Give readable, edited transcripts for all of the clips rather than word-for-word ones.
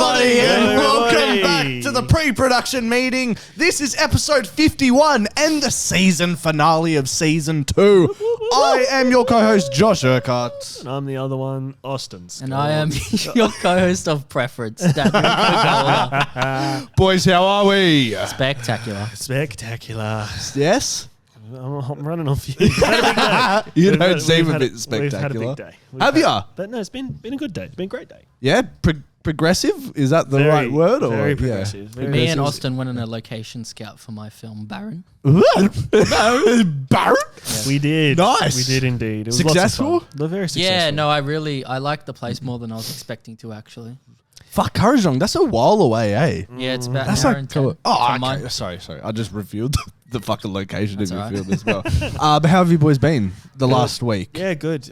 everybody, and welcome back to the pre-production meeting. This is episode 51 and the season finale of season 2. I am your co-host, Josh Urquhart. And I'm the other one, Austin. And I am your co-host of preference, Daniel Pagola. Boys, how are we? Spectacular. Spectacular. Yes? I'm running off you. You don't seem a bit spectacular. We've had a big day. Have you? But no, it's been a good day. It's been a great day. Yeah? Progressive? Is that the right word? Or Very progressive. Yeah. Very Me and Austin went on a location scout for my film, Baron. Baron? Yeah. We did. Nice. We did indeed. It was Successful? Lots of fun. They're very successful. Yeah, no, I liked the place more than I was expecting to, actually. Fuck, Kurrajong, that's a while away, eh? Yeah, it's about That's an hour like and 10. Oh, from okay. mine. Sorry. I just revealed the fucking location That's in all your right. field as well. But how have you boys been the last week? Yeah, good.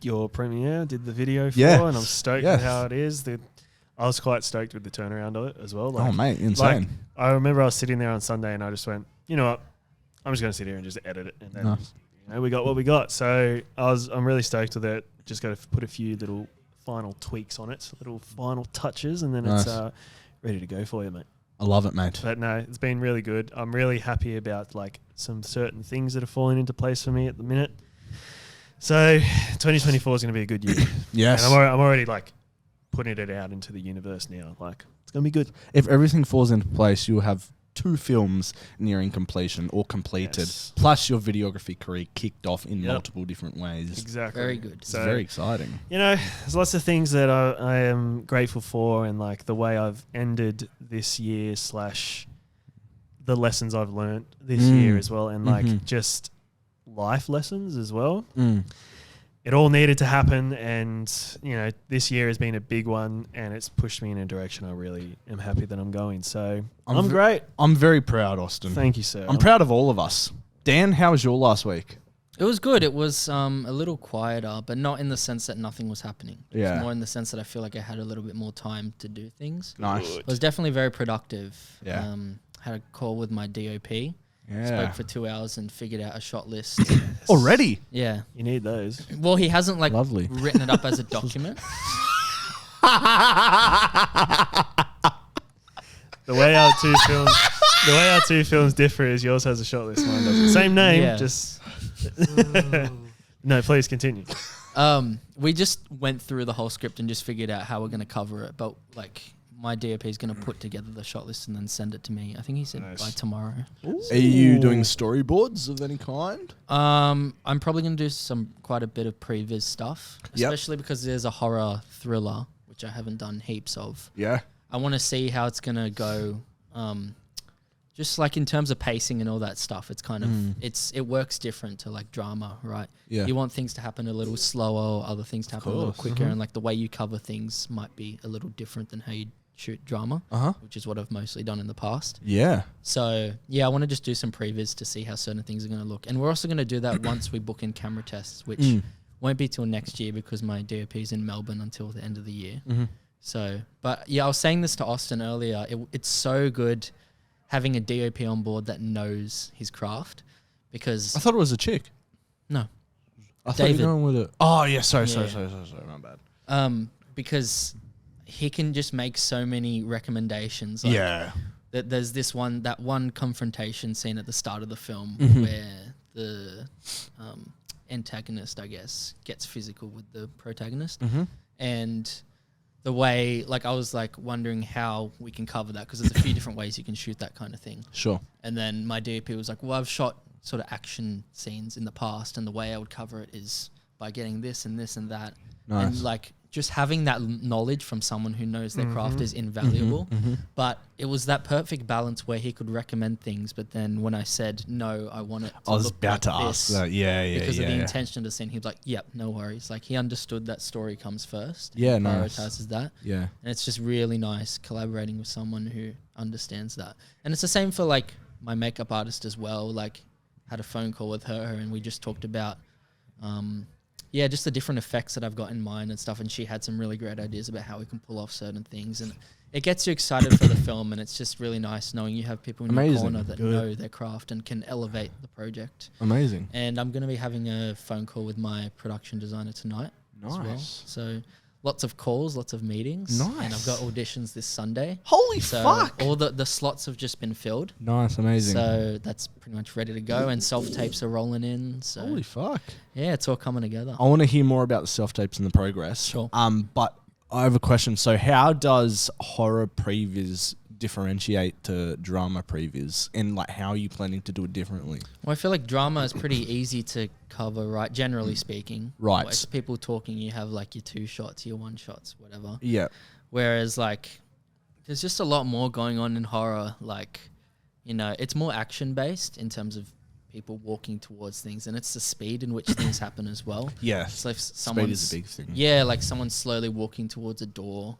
Your premiere did the video for, Yeah. and I'm stoked with how it is. I was quite stoked with the turnaround of it as well. Oh, mate, insane. I remember I was sitting there on Sunday and I just went, you know what, I'm just going to sit here and just edit it. And then, we got what we got. So I'm really stoked with it. Just got to put a few little final tweaks on it, little final touches, and then it's ready to go for you, mate. I love it, mate. But no, it's been really good. I'm really happy about like some certain things that are falling into place for me at the minute. So 2024 is going to be a good year. Yes. And I'm already like putting it out into the universe now. Like it's going to be good. If everything falls into place, you'll have 2 films nearing completion or completed, plus your videography career kicked off in multiple different ways. Exactly. Very good. It's very exciting. You know, there's lots of things that I am grateful for, and like the way I've ended this year / the lessons I've learned this year as well, and like just life lessons as well. It all needed to happen, and you know, this year has been a big one, and it's pushed me in a direction I really am happy that I'm going. So I'm great. I'm very proud, Austin. Thank you, sir. I'm proud of all of us. Dan, how was your last week? It was good. It was a little quieter, but not in the sense that nothing was happening. It Yeah. was more in the sense that I feel like I had a little bit more time to do things. Nice. It was definitely very productive. Yeah. Had a call with my DOP. Yeah. Spoke for 2 hours and figured out a shot list. Already? Yeah. You need those. Well, he hasn't like Lovely. written it up as a document. The way our two films differ is yours has a shot list, mine doesn't. Same name, Yeah. just no. Please continue. We just went through the whole script and just figured out how we're going to cover it. But like my DOP is going to put together the shot list and then send it to me. I think he said by tomorrow. Are you doing storyboards of any kind? I'm probably going to do quite a bit of previs stuff, especially because there's a horror thriller, which I haven't done heaps of. Yeah. I want to see how it's going to go. Just like in terms of pacing and all that stuff, it's kind of, it works different to like drama, right? Yeah. You want things to happen a little slower, or other things to happen a little quicker. And like the way you cover things might be a little different than how you shoot drama, which is what I've mostly done in the past. Yeah. So yeah, I want to just do some previs to see how certain things are going to look. And we're also going to do that once we book in camera tests, which won't be till next year because my DOP is in Melbourne until the end of the year. So, but yeah, I was saying this to Austin earlier. It's so good having a DOP on board that knows his craft, because I thought it was a chick. No, I thought David. you were going with it. Oh, yeah. Sorry. My bad. because he can just make so many recommendations. Like that there's that one confrontation scene at the start of the film where the antagonist, I guess, gets physical with the protagonist, and the way, like, I was like wondering how we can cover that, because there's a few different ways you can shoot that kind of thing. Sure. And then my DOP was like, well, I've shot sort of action scenes in the past, and the way I would cover it is by getting this and this and that. Nice. And like just having that knowledge from someone who knows their craft is invaluable. But it was that perfect balance where he could recommend things, but then when I said no, I want it to look about to ask that. Because of the intention of the scene, he'd be like, yep, no worries. Like he understood that story comes first. Yeah, prioritizes that. Yeah. And it's just really nice collaborating with someone who understands that. And it's the same for like my makeup artist as well. Like had a phone call with her and we just talked about just the different effects that I've got in mind and stuff. And she had some really great ideas about how we can pull off certain things. And it gets you excited for the film. And it's just really nice knowing you have people in your corner that know their craft and can elevate the project. Amazing. And I'm going to be having a phone call with my production designer tonight as well. So lots of calls, lots of meetings. Nice. And I've got auditions this Sunday. Holy So fuck. all the slots have just been filled. Nice, amazing. So that's pretty much ready to go. And self-tapes are rolling in. So Holy fuck. yeah, it's all coming together. I want to hear more about the self-tapes and the progress. Sure. But I have a question. So how does horror previs differentiate to drama previs, and like how are you planning to do it differently? Well, I feel like drama is pretty easy to cover, right? Generally speaking. Right. It's people talking, you have like your 2 shots, your 1 shots, whatever. Yeah. Whereas like there's just a lot more going on in horror. Like, you know, it's more action based in terms of people walking towards things, and it's the speed in which things happen as well. Yeah. So if Speed is a big thing. Yeah, like someone's slowly walking towards a door.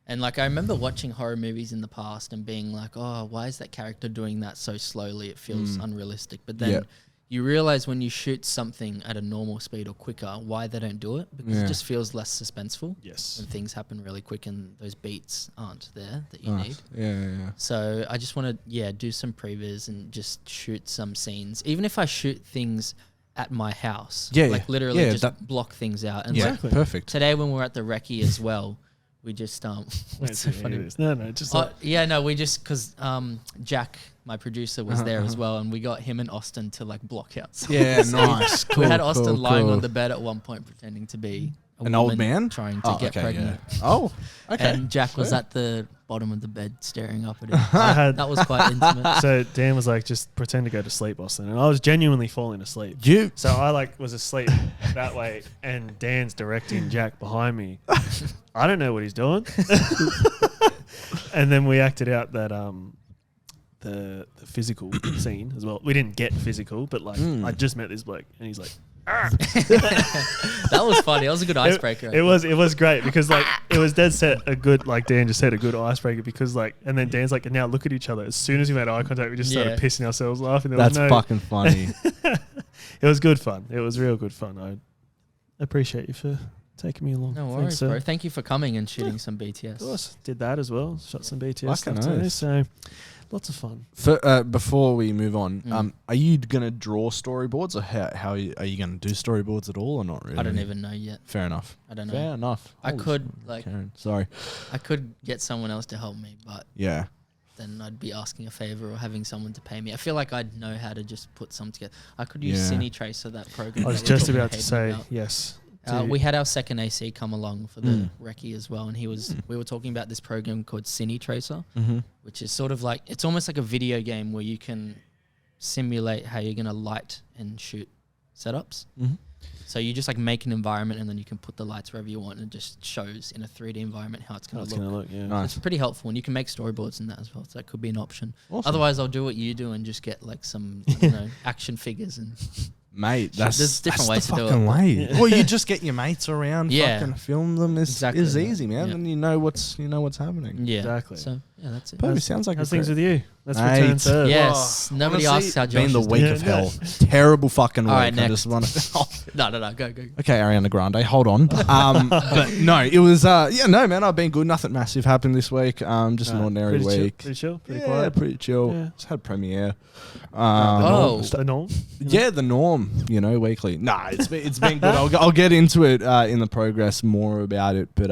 And like I remember watching horror movies in the past and being like, oh, why is that character doing that so slowly? It feels unrealistic. But then you realize when you shoot something at a normal speed or quicker, why they don't do it, because it just feels less suspenseful. Yes. When things happen really quick and those beats aren't there that you need. Yeah. So I just want to, do some previs and just shoot some scenes. Even if I shoot things at my house. Like literally just block things out. And like perfect. today when we're at the recce as well, we just what's so funny? No, just we just because Jack, my producer, was there as well, and we got him and Austin to like block out. Yeah, nice. Cool, we had Austin lying on the bed at one point pretending to be an old man trying to get pregnant. Yeah. Oh, okay. And Jack was at the bottom of the bed staring up at him. That was quite intimate. So Dan was like, just pretend to go to sleep, Austin. And I was genuinely falling asleep. So I like was asleep that way, and Dan's directing Jack behind me. I don't know what he's doing. And then we acted out that the physical scene as well. We didn't get physical, but like I just met this bloke, and he's like, that was funny. That was a good icebreaker. It was great because like it was dead set a good, like Dan just said, a good icebreaker because like, and then Dan's like, and now look at each other. As soon as we made eye contact, we just started pissing ourselves laughing. That's fucking funny. It was good fun. It was real good fun. I appreciate you for taking me along. No worries, bro. Thank you for coming and shooting some BTS. Of course, did that as well. Shot some BTS Fucking stuff too. nice. So lots of fun. Before we move on, are you gonna draw storyboards, or how are you gonna do storyboards at all, or not really? I don't even know yet. Fair enough. I don't know. Fair enough. I could like. Karen, sorry. I could get someone else to help me, but Yeah. then I'd be asking a favor or having someone to pay me. I feel like I'd know how to just put some together. I could use Cine Tracer, that program. I was just about to say yes. We had our second AC come along for the recce as well, and we were talking about this program called Cine Tracer, which is sort of like, it's almost like a video game where you can simulate how you're going to light and shoot setups. So you just like make an environment, and then you can put the lights wherever you want, and it just shows in a 3D environment how it's going to look. Nice. It's pretty helpful, and you can make storyboards in that as well, so that could be an option. Awesome. Otherwise, I'll do what you do and just get like some you know, action figures and... Mate, there's different ways the to do fucking it. way. Yeah. Well, you just get your mates around, Yeah. fucking film them. It's easy, man, and you know what's happening. Yeah, Exactly. So yeah, that's it. Probably sounds like How's a things great- with you? Let's Mate. return to Yes, nobody Honestly, asks how Josh been the is week doing. of hell. Terrible fucking week. All right, I next. just want to. No, go. Okay, Ariana Grande, hold on. But no, it was no, man, I've been good. Nothing massive happened this week. Just an ordinary pretty week. Pretty chill. Pretty Yeah, quiet. pretty chill. Yeah. Just had premiere. The norm. Yeah, the norm. Weekly. Nah, it's been good. I'll get into it in the progress more about it. But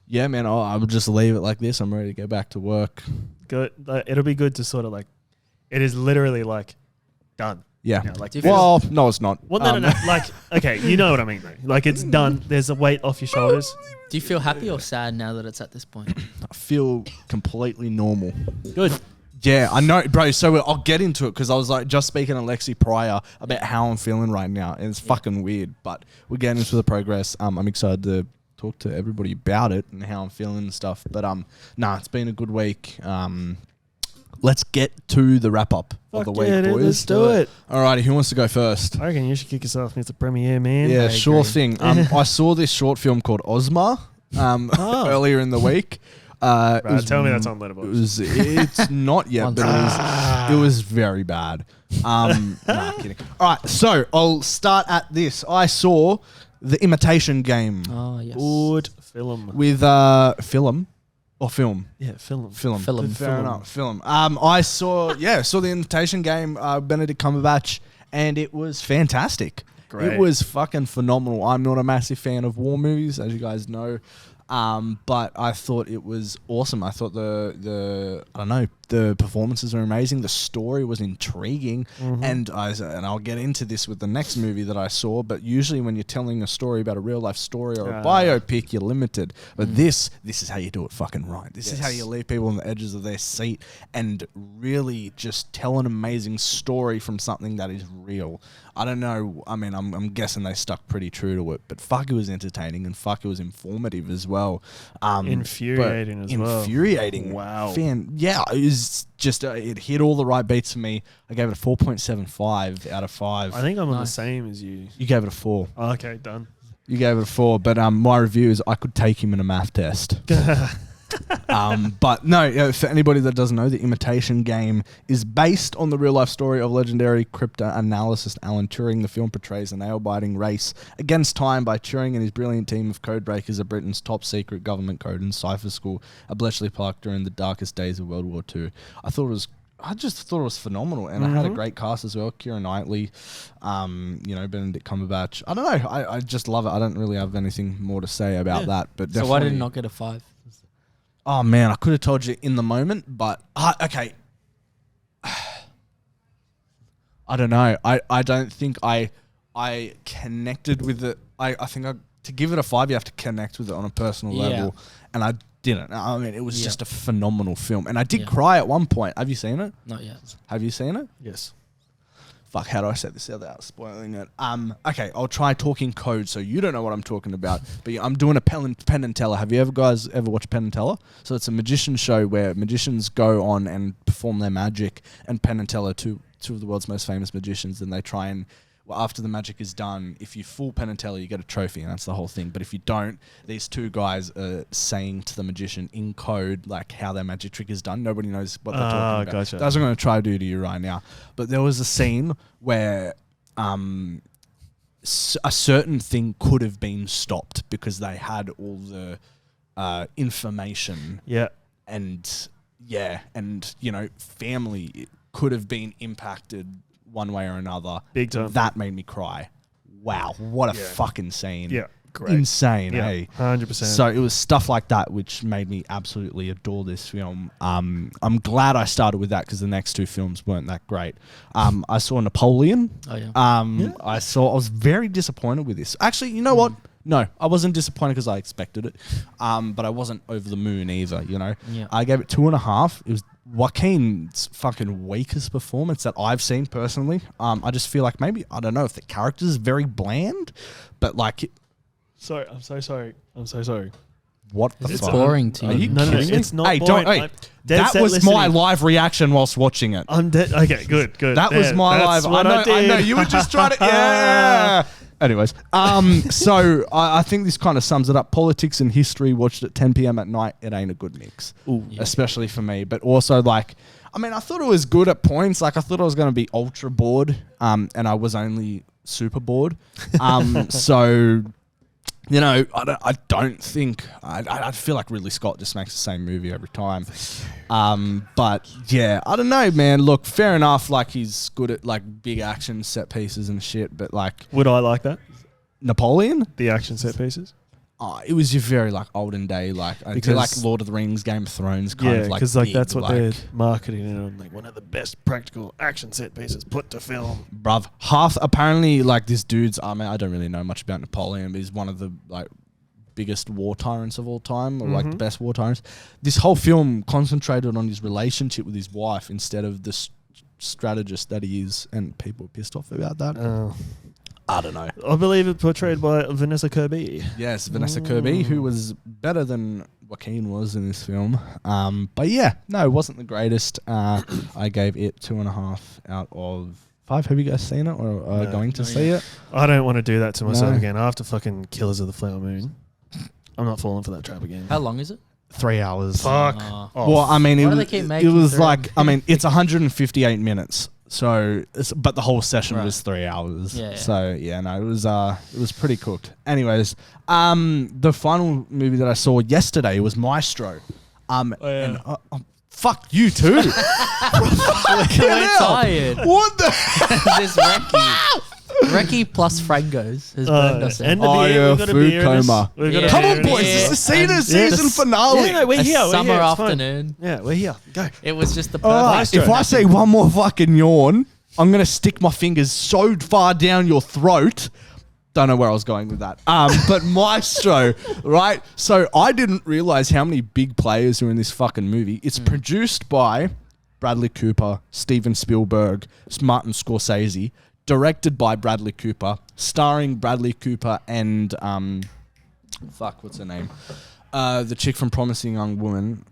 yeah, man, I'll just leave it like this. I'm ready to go back to work. Good. It'll be good to sort of like, it is literally like done. Yeah. You know, like Well, no, it's not. Well, no. Like, okay, you know what I mean, though. Like, it's done. There's a weight off your shoulders. Do you feel happy or sad now that it's at this point? I feel completely normal. Good. Yeah, I know, bro. So I'll get into it because I was like just speaking to Lexi prior about how I'm feeling right now, and it's fucking weird. But we're getting into the progress. I'm excited to talk to everybody about it and how I'm feeling and stuff. But it's been a good week. Let's get to the wrap up of the week, boys. Let's do it. Alrighty, who wants to go first? I reckon you should kick yourself, Mr. Premiere, man. Yeah, I sure agree. thing. I saw this short film called Ozmar earlier in the week. Right, tell me that's on Letterboxd. It's not yet, but it was very bad. Nah, kidding. All right, so I'll start at this. I saw The Imitation Game Oh yes. Good film. with film. Yeah, film. Film. Film. Fair enough. Film. I saw The Imitation Game, Benedict Cumberbatch, and it was fantastic. Great. It was fucking phenomenal. I'm not a massive fan of war movies, as you guys know. But I thought it was awesome. I thought the performances were amazing. The story was intriguing, and I'll get into this with the next movie that I saw. But usually, when you're telling a story about a real life story or a biopic, you're limited. But this is how you do it fucking right. This is how you leave people on the edges of their seat and really just tell an amazing story from something that is real. I don't know. I mean, I'm guessing they stuck pretty true to it, but fuck, it was entertaining and fuck, it was informative as well. Infuriating as well. Infuriating. Wow. Yeah, it was just it hit all the right beats for me. I gave it a 4.75 out of 5. I think I'm on the same as you. You gave it a 4. Oh, okay, done. You gave it a 4, but my review is I could take him in a math test. But no, for anybody that doesn't know, The Imitation Game is based on the real life story of legendary cryptanalyst Alan Turing. The film portrays a nail-biting race against time by Turing and his brilliant team of code breakers at Britain's top secret government code and cipher school at Bletchley Park during the darkest days of World War II. I just thought it was phenomenal, and I had a great cast as well. Keira Knightley, Benedict Cumberbatch. I don't know. I just love it. I don't really have anything more to say about that. But so why did it not get a 5? Oh man, I could have told you in the moment, but okay. I don't know. I don't think I connected with it. I think to give it a 5, you have to connect with it on a personal level, and I didn't. I mean, it was just a phenomenal film, and I did cry at one point. Have you seen it? Not yet. Have you seen it? Yes. Fuck, how do I say this without spoiling it? Okay, I'll try talking code so you don't know what I'm talking about. But I'm doing a Penn and Teller. Have you guys ever watched Penn and Teller? So it's a magician show where magicians go on and perform their magic, and Penn and Teller, two of the world's most famous magicians, and they try and, after the magic is done, if you fool Penn and Teller, you get a trophy, and that's the whole thing. But if you don't, these two guys are saying to the magician in code, like, how their magic trick is done. Nobody knows what they're talking about. Gotcha. That's what I'm going to try to do to you right now. But there was a scene where a certain thing could have been stopped because they had all the information. Yeah. And family could have been impacted one way or another. Big time. That made me cry. Wow, what a fucking scene. Yeah, great. Insane, yeah, hey? 100%. So it was stuff like that which made me absolutely adore this film. I'm glad I started with that because the next two films weren't that great. I saw Napoleon. Oh, yeah. I was very disappointed with this. Actually, you know what? No, I wasn't disappointed because I expected it. But I wasn't over the moon either, Yeah. I gave it 2.5. It was Joaquin's fucking weakest performance that I've seen personally. I just feel like maybe, I don't know if the character is very bland, but like... Sorry, I'm so sorry. What the It's fuck? boring to you. Are you No, kidding me? it's not Hey, boring. don't... Hey, that was my live reaction whilst watching it. I'm dead. Okay, good. That was my That's live... what I know, you were just trying to... Yeah! Anyways, so I think this kind of sums it up. Politics and history watched at 10 p.m. at night, it ain't a good mix. Ooh. Especially for me. But also, like, I mean, I thought it was good at points. Like, I thought I was going to be ultra bored, and I was only super bored. So... I don't think... I feel like Ridley Scott just makes the same movie every time. But, yeah, I don't know, man. Look, fair enough, like, he's good at, like, big action set pieces and shit, but, like... Would I like that? Napoleon? The action set pieces? It was your very, like, olden day, like... I feel like Lord of the Rings, Game of Thrones kind of, like, because, like, big, that's what like, they're marketing it on. Like, one of the best practical action set pieces put to film. Bruv, apparently, like, this dude's... I mean, I don't really know much about Napoleon, but he's one of the, like... biggest war tyrants of all time, or like the best war tyrants. This whole film concentrated on his relationship with his wife instead of the strategist that he is, and people were pissed off about that. I don't know. I believe it portrayed by Vanessa Kirby. Yes, Vanessa Kirby, who was better than Joaquin was in this film. But yeah, no, it wasn't the greatest. I gave it 2.5 out of 5. Have you guys seen it or going to see it? I don't want to do that to myself again. After fucking Killers of the Flower Moon, I'm not falling for that trap again. How long is it? 3 hours. Fuck. Well, I mean, Why do they keep it making was three? like, I mean, it's 158 minutes. So, but the whole session was 3 hours. Yeah. So yeah, no, it was pretty cooked. Anyways, the final movie that I saw yesterday was Maestro. And fuck you too. We're tired. What the? This Rocky. Recce plus Frangos has burned us out. And the Oh, beer. yeah, We've got a food beer in us. coma. We've got a Come beer on, in us. boys. It's the season And finale. Yeah, no, we're A here. summer we're here. It's fine. afternoon. Yeah, we're here. Go. It was just the All perfect. right, if I say one more fucking yawn, I'm going to stick my fingers so far down your throat. Don't know where I was going with that. But Maestro, right? So I didn't realize how many big players are in this fucking movie. It's produced by Bradley Cooper, Steven Spielberg, Martin Scorsese, directed by Bradley Cooper, starring Bradley Cooper and what's her name? The chick from Promising Young Woman.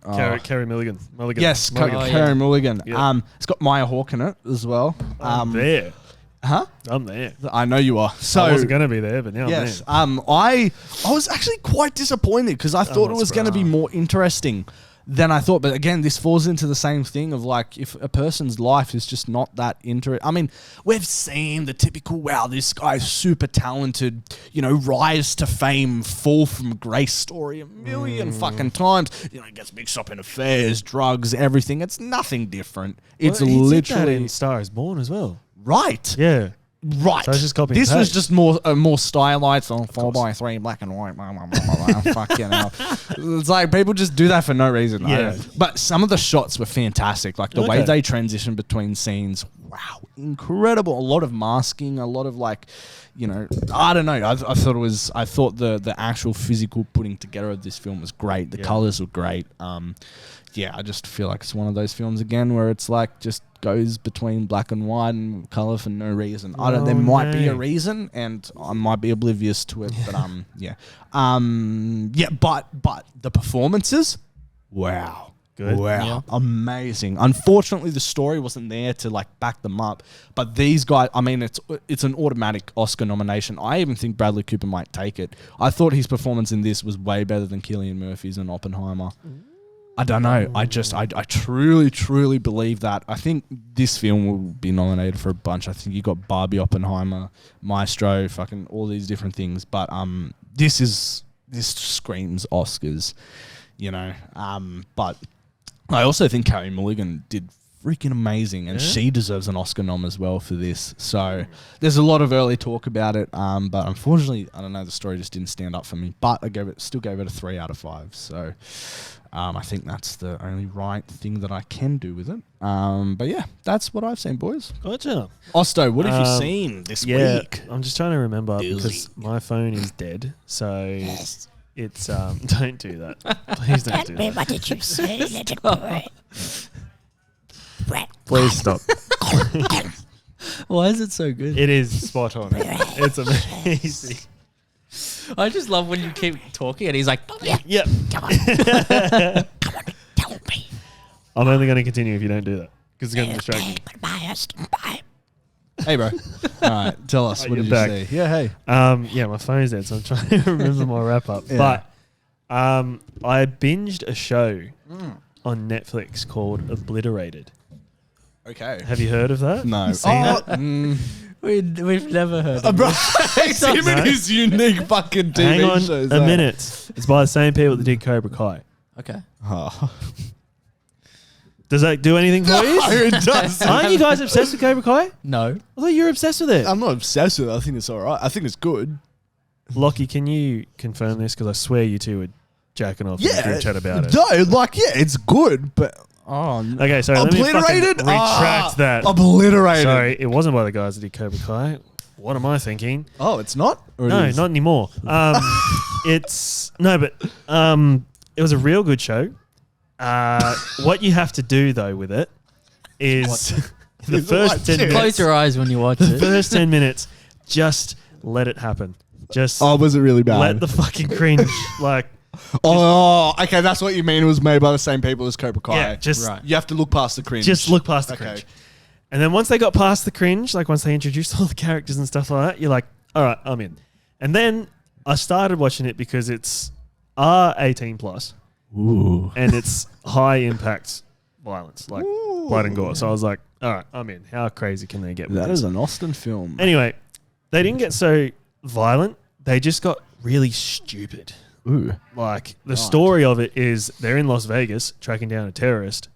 Carey Mulligan. Yes, Carey Mulligan. Yeah. It's got Maya Hawke in it as well. I'm there. Huh? I'm there. I know you are. So I wasn't going to be there, but now yes, I'm there. I was actually quite disappointed because I thought it was going to be more interesting than I thought. But again, this falls into the same thing of like if a person's life is just not that interesting. I mean, we've seen the typical, wow, this guy's super talented, rise to fame, fall from grace story a million fucking times. Gets mixed up in affairs, drugs, everything. It's nothing different. It's Well, he did that literally in Star is Born as well. right. Yeah. Right. So it's just copy and This was paste. just more stylized on 4x3 black and white. Fucking hell. It's like people just do that for no reason. Yeah. But some of the shots were fantastic. Like the way they transition between scenes. Wow. Incredible. A lot of masking, a lot of like, I don't know. I thought the actual physical putting together of this film was great. The colors were great. I just feel like it's one of those films again where it's like just goes between black and white and color for no reason. There might be a reason, and I might be oblivious to it. But but the performances, wow. Good. Wow. Yeah. Amazing. Unfortunately, the story wasn't there to like back them up. But these guys, I mean, it's an automatic Oscar nomination. I even think Bradley Cooper might take it. I thought his performance in this was way better than Cillian Murphy's in Oppenheimer. I don't know. I truly, truly believe that. I think this film will be nominated for a bunch. I think you got Barbie, Oppenheimer, Maestro, fucking all these different things. But this screams Oscars, But I also think Carey Mulligan did freaking amazing, and she deserves an Oscar nom as well for this. So there's a lot of early talk about it, but unfortunately, I don't know, the story just didn't stand up for me. But I still gave it a 3 out of 5. So I think that's the only right thing that I can do with it. But yeah, that's what I've seen, boys. Gotcha. Osto, what have you seen this week? I'm just trying to remember Busy. because my phone is dead. So it's don't do that. Please don't do that. What did you say, little boy? Please stop. Why is it so good? It is spot on. It's amazing. I just love when you keep talking and he's like, Yep. Come on. Come on, tell me. I'm only going to continue if you don't do that because it's going to distract me. Okay, goodbye, Austin. Bye. Hey, bro. All right, tell us. What You're did back. you say? Yeah, hey. My phone's dead, so I'm trying to remember my wrap up. Yeah. But I binged a show on Netflix called Obliterated. Okay. Have you heard of that? No. Seen it? we've never heard of Bro, this. it's him and his unique fucking TV Hang on shows. a minute. It's by the same people that did Cobra Kai. Okay. Oh. Does that do anything for you? it does. Aren't you guys obsessed with Cobra Kai? No. I thought you were obsessed with it. I'm not obsessed with it. I think it's all right. I think it's good. Lockie, can you confirm this? Because I swear you two were jacking off in the group chat about it. No, it's good, but Okay, sorry. Let me Obliterated? fucking retract that. Obliterated. Sorry, it wasn't by the guys that did Cobra Kai. What am I thinking? Oh, it's not? Or it No, is? not anymore. It was a real good show. What you have to do though with it is the Is it first like 10 this? minutes. Close your eyes when you watch The it. first 10 minutes, just let it happen. Just Oh, was it really bad? let the fucking cringe like okay, that's what you mean. It was made by the same people as Cobra Kai. yeah, just Right. You have to look past the cringe. just look past the Okay. cringe. And then once they got past the cringe, like once they introduced all the characters and stuff like that, you're like, all right, I'm in. And then I started watching it because it's R18 plus. Ooh. And it's high impact violence, like blood and gore. So I was like, all right, I'm in. How crazy can they get with That this? is an Austin film. Anyway, they didn't get so violent. They just got really stupid. Ooh. Like, the story of it is they're in Las Vegas tracking down a terrorist,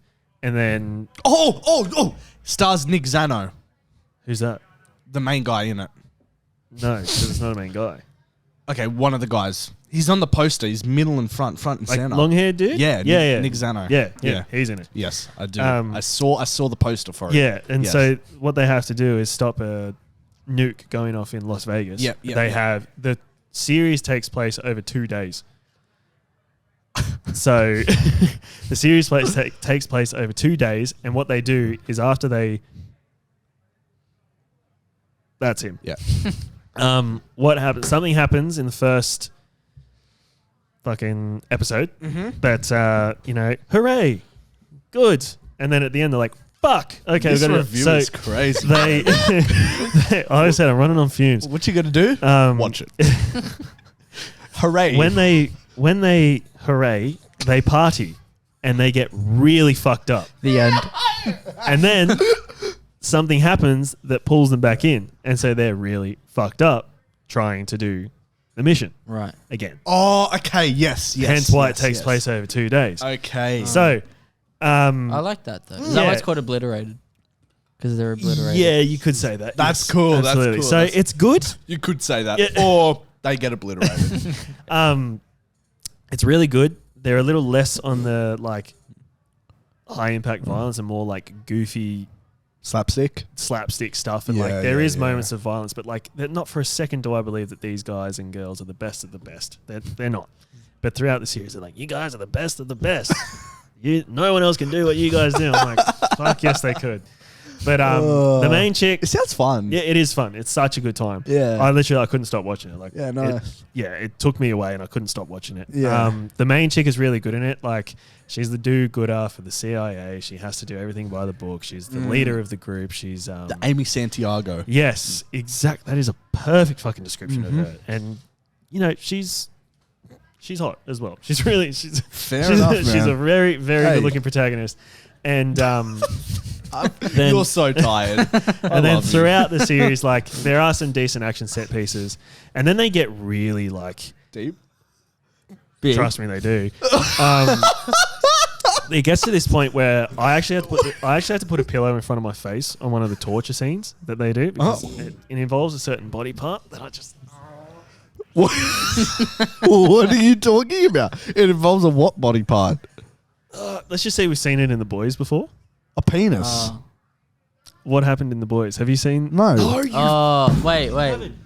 and then... Oh! Stars Nick Zano, Who's that? the main guy in it. No, because it's not a main guy. Okay, one of the guys. He's on the poster. He's middle and front and Like center. long-haired dude? Yeah, yeah. Nick Zano. Yeah, he's in it. Yes, I do. Um, I saw the poster for it. Yeah, and Yes. so what they have to do is stop a nuke going off in Las Vegas. Yep, The series takes place over 2 days. So the series takes place over 2 days, and what they do is after they... That's him. Yeah. What happens? Something happens in the first fucking episode that, hooray, good. And then at the end, they're like, fuck. Okay, This we've got review to... is crazy. I always said I'm running on fumes. What you gonna do? Watch it. Hooray! When they hooray, they party and they get really fucked up. The end. And then something happens that pulls them back in. And so they're really fucked up trying to do the mission Right. again. Oh, okay. Yes. Hence why it takes place over 2 days. Okay. So, I like that though. Is that Yeah. why it's called obliterated? Because they're obliterated. yeah, you could say that. That's Yes, cool, that's Absolutely. cool, So that's- it's good. You could say that, Yeah. or they get obliterated. It's really good. They're a little less on the like high impact violence and more like goofy Slapstick. slapstick stuff, and Yeah, like there yeah, is yeah. moments of violence, but like not for a second do I believe that these guys and girls are the best of the best. They're not. But throughout the series, they're like, you guys are the best of the best. No one else can do what you guys do. I'm like, fuck yes, they could. But the main chick, It sounds fun. yeah, it is fun. It's such a good time. Yeah. I couldn't stop watching it. Like, Yeah, it- nice. it took me away, and I couldn't stop watching it. Yeah. The main chick is really good in it. Like, she's the do-gooder for the CIA. She has to do everything by the book. She's the leader of the group. She's The Amy Santiago. yes, exact. That is a perfect fucking description of her. And she's hot as well. She's Fair enough, man. she's a very, very Hey. good-looking protagonist. And then, You're so tired. and then throughout the series, like there are some decent action set pieces, and then they get really like, Deep. Big. trust me, they do. It gets to this point where I actually had to put a pillow in front of my face on one of the torture scenes that they do because it involves a certain body part that I just. What are you talking about? It involves a what body part? Let's just say we've seen it in The Boys before. A penis. Oh. What happened in The Boys? Have you seen? No. Oh, wait.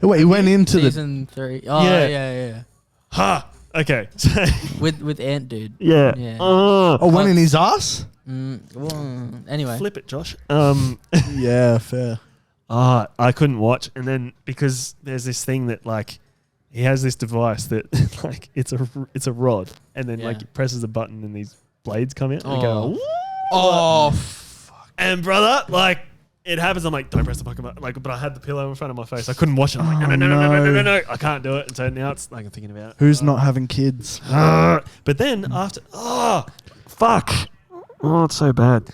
Wait, he went into the. Season 3. Oh, Yeah. yeah. Ha. Okay. So, With Ant Dude. yeah. Yeah. Oh, went in his ass? Well, anyway. Flip it, Josh. Yeah, fair. I couldn't watch, and then because there's this thing that like he has this device that like it's a rod, and then like Yeah. he presses a button and these blades come out and Oh. go. "Woo!" Oh, And brother, like it happens. I'm like, don't press the fucking button. Like, but I had the pillow in front of my face. I couldn't watch it. I'm like, no, I can't do it. And so now it's like I'm thinking about who's not having kids? But then after, fuck, it's so bad.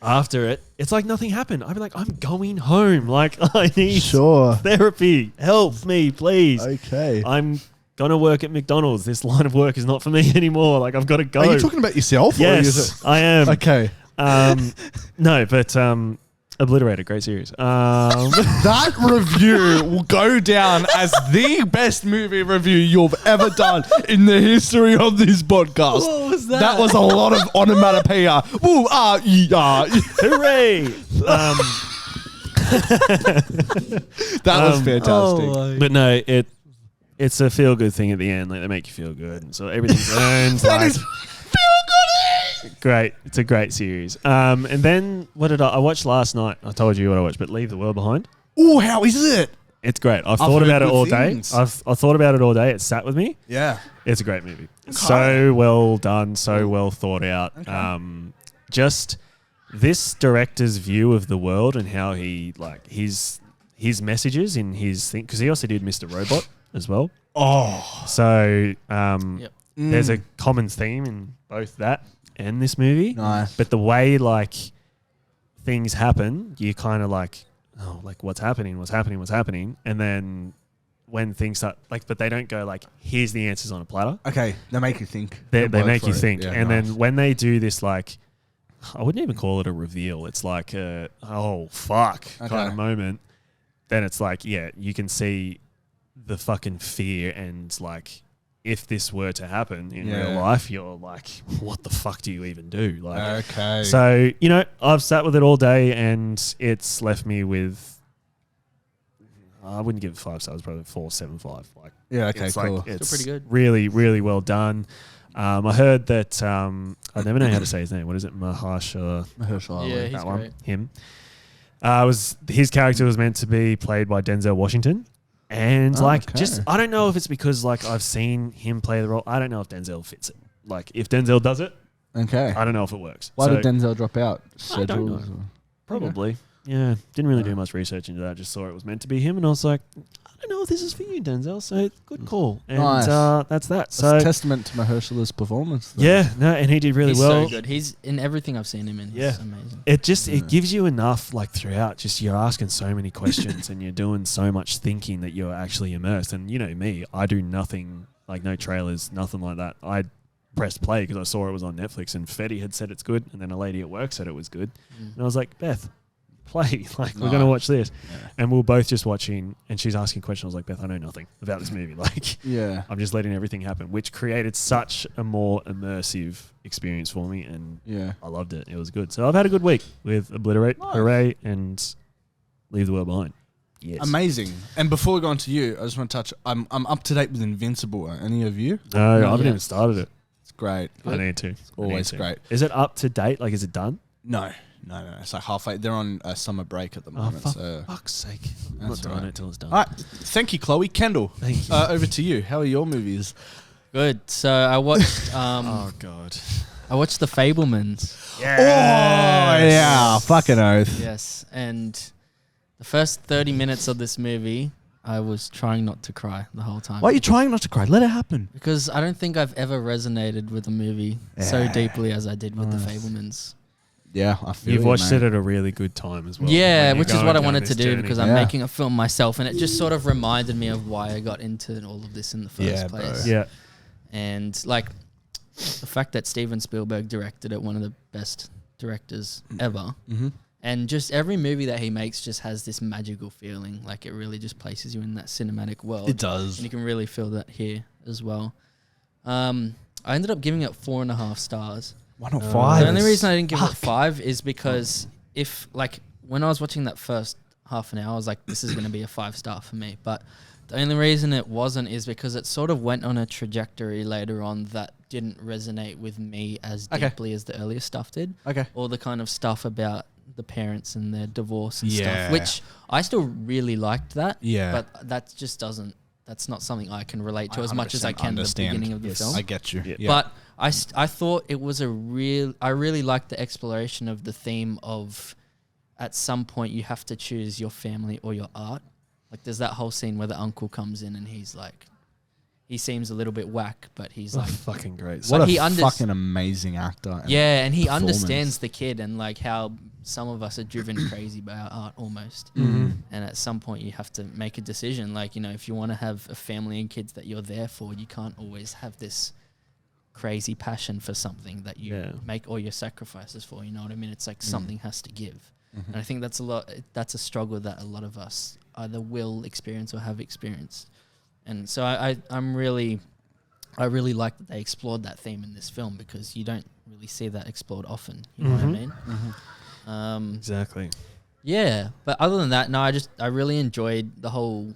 After it, it's like nothing happened. I'd be like, I'm going home. Like I need Sure. therapy. Help me, please. Okay. I'm gonna work at McDonald's. This line of work is not for me anymore. Like I've got to go. Are you talking about yourself? Or Yes, I am. Okay. No, but Obliterated, great series. That review will go down as the best movie review you've ever done in the history of this podcast. What was that? That was a lot of onomatopoeia. Woo, Hooray! That was fantastic. Oh, But no, it's a feel good thing at the end. Like they make you feel good, and so everything's earned. That is great. It's a great series. And then what did I watched last night? I told you what I watched, but Leave the World Behind. Oh, how is it? It's great. I've thought heard about it good all things. day. I've thought about it all day. It sat with me. Yeah. It's a great movie. So well done. So well thought out. Just this director's view of the world and how he like his messages in his thing, because he also did Mr. Robot as well. Oh. So Yep. there's a common theme in both that and this movie. Nice. But the way like things happen, you kind of like, oh, like what's happening, and then when things start like, but they don't go like, here's the answers on a platter. Okay, they make you think. They work make for you it. think, Yeah, and nice. then when they do this, like, I wouldn't even call it a reveal. It's like a oh fuck kind Okay. of moment. then it's like, yeah, you can see the fucking fear and like, if this were to happen in real life, you're like, what the fuck do you even do? Like, Okay. So, you know, I've sat with it all day and it's left me with, I wouldn't give it 5 stars, probably 4.75. Like, yeah, okay, it's cool. Like, it's Still pretty good. really, really well done. I heard that, I never know how to say his name. What is it? Mahershala. Yeah, he's that one. great. Him. His character was meant to be played by Denzel Washington. And just, I don't know if it's because like I've seen him play the role. I don't know if Denzel fits it. Like if Denzel does it, Okay. I don't know if it works. Why did Denzel drop out? I don't know. Probably. Yeah. Didn't really do much research into that. Just saw it was meant to be him. And I was like, I don't know if this is for you, Denzel. So good call. And Nice. that's that. That's So a testament to Mahershala's performance. though. yeah, no, and he did really He's well. so good. He's in everything I've seen him in. Yeah. He's amazing. It just it gives you enough like throughout. Just you're asking so many questions and you're doing so much thinking that you're actually immersed. And you know me, I do nothing like no trailers, nothing like that. I pressed play because I saw it was on Netflix and Fetty had said it's good, and then a lady at work said it was good, and I was like, Beth, play, like we're gonna watch this, and we were both just watching, and she's asking questions. I was like, Beth, I know nothing about this movie. Like, Yeah. I'm just letting everything happen, which created such a more immersive experience for me, and Yeah. I loved it. It was good. So I've had a good week with Obliterate, Nice. Hooray, and Leave the World Behind. Yes. Amazing. And before we go on to you, I just want to touch. I'm up to date with Invincible. Are any of you? No, I haven't yet. even started it. It's great. I need to. Always I need to. great. Is it up to date? Like, is it done? No. It's like halfway. They're on a summer break at the moment. so Fuck's sake. I'm not That's doing all right. it till it's done. All right. Thank you, Chloe. Kendall. Thank you. Over to you. How are your movies? Good. So I watched Oh, God. I watched The Fablemans. Oh, yeah. Fucking oath. Yes, and the first 30 minutes of this movie, I was trying not to cry the whole time. Why are you trying not to cry? Let it happen. Because I don't think I've ever resonated with a movie so Yeah. deeply as I did with The Fablemans. Yeah, I feel You've you, watched mate. it at a really good time as well. Yeah, when you're which is going what I down wanted this to do journey. because I'm Yeah. making a film myself, and it just sort of reminded me of why I got into all of this in the first Yeah, bro. place. Yeah. And like the fact that Steven Spielberg directed it, one of the best directors ever. Mm-hmm. And just every movie that he makes just has this magical feeling. Like it really just places you in that cinematic world. It does. And you can really feel that here as well. I ended up giving it 4.5 stars. 105. The only reason I didn't give it 5 is because if like when I was watching that first half an hour, I was like, this is going to be a 5-star for me. But the only reason it wasn't is because it sort of went on a trajectory later on that didn't resonate with me as deeply as the earlier stuff did. Okay. All the kind of stuff about the parents and their divorce and Yeah. stuff, which I still really liked that. Yeah. But that just doesn't, that's not something I can relate to as much as I 100% can at the understand. beginning of the film. I get you. Yeah. Yeah. But I thought it was I really liked the exploration of the theme of at some point you have to choose your family or your art. Like there's that whole scene where the uncle comes in and he's like, he seems a little bit whack, but he's like, Fucking great. what but a he fucking amazing actor. and yeah, and he performance. understands the kid and like how some of us are driven crazy by our art almost. Mm-hmm. And at some point you have to make a decision. Like, you know, if you want to have a family and kids that you're there for, you can't always have this crazy passion for something that you make all your sacrifices for. You know what I mean? It's like something has to give. And I think that's a struggle that a lot of us either will experience or have experienced. And so I really like that they explored that theme in this film because you don't really see that explored often. You know what I mean? Exactly. Yeah, but other than that, no, I really enjoyed the whole,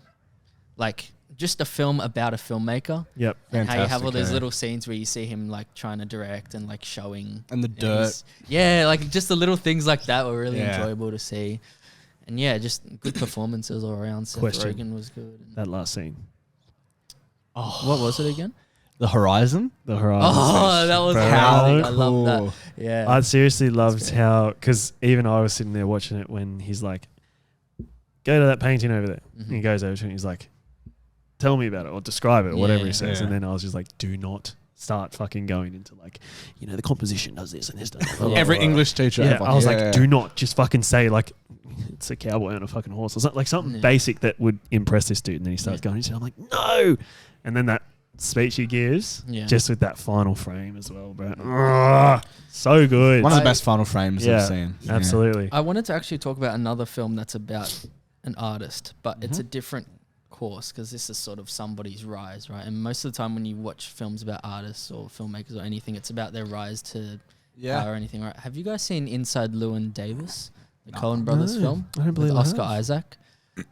like, just a film about a filmmaker. Yep. And how you have all Fantastic, those eh? little scenes where you see him like trying to direct and like showing And the you know, dirt. yeah, like just the little things like that were really Yeah. enjoyable to see. And yeah, just good performances all around. Seth Question. Rogen was good. That last scene. What was it again? The Horizon? The horizon. Oh, that was Bro. amazing. I cool. love that. Yeah. I seriously loved great. how, because even I was sitting there watching it when he's like, go to that painting over there. And he goes over to it and he's like, tell me about it or describe it or whatever he says. Yeah. And then I was just like, do not start fucking going into like, you know, the composition does this and this does that. Every English teacher Yeah, ever. I was Yeah. like, do not just fucking say like, it's a cowboy on a fucking horse or something, like something basic that would impress this dude. And then he starts going, and I'm like, no. And then that speech he gives, just with that final frame as well, bro. So good. One of the best final frames I've seen. Absolutely. I wanted to actually talk about another film that's about an artist, but it's a different course because this is sort of somebody's rise, right? And most of the time when you watch films about artists or filmmakers or anything, it's about their rise to power or anything, right? Have you guys seen Inside Llewyn Davis, the Coen brothers film I don't believe with I Oscar have. Isaac?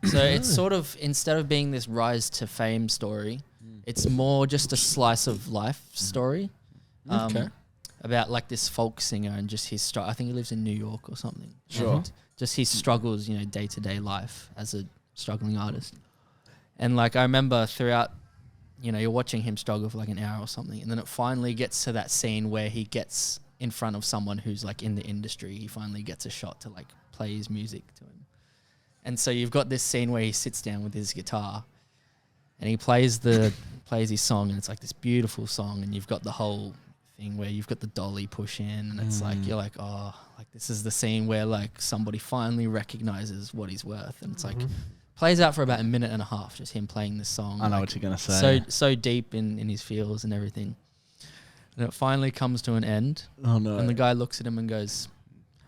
So it's sort of, instead of being this rise to fame story, it's more just a slice of life story. Okay. About like this folk singer and just his I think he lives in New York or something. Sure. And just his struggles, you know, day to day life as a struggling artist. And like I remember throughout, you know, you're watching him struggle for like an hour or something, and then it finally gets to that scene where he gets in front of someone who's like in the industry. He finally gets a shot to like play his music to him. And so you've got this scene where he sits down with his guitar and he plays his song, and it's like this beautiful song, and you've got the whole thing where you've got the dolly push in, and it's like you're like, oh, like this is the scene where like somebody finally recognizes what he's worth, and it's like plays out for about a minute and a half, just him playing this song. I know like, what you're gonna say. So deep in his feels and everything, and it finally comes to an end. Oh no! And the guy looks at him and goes,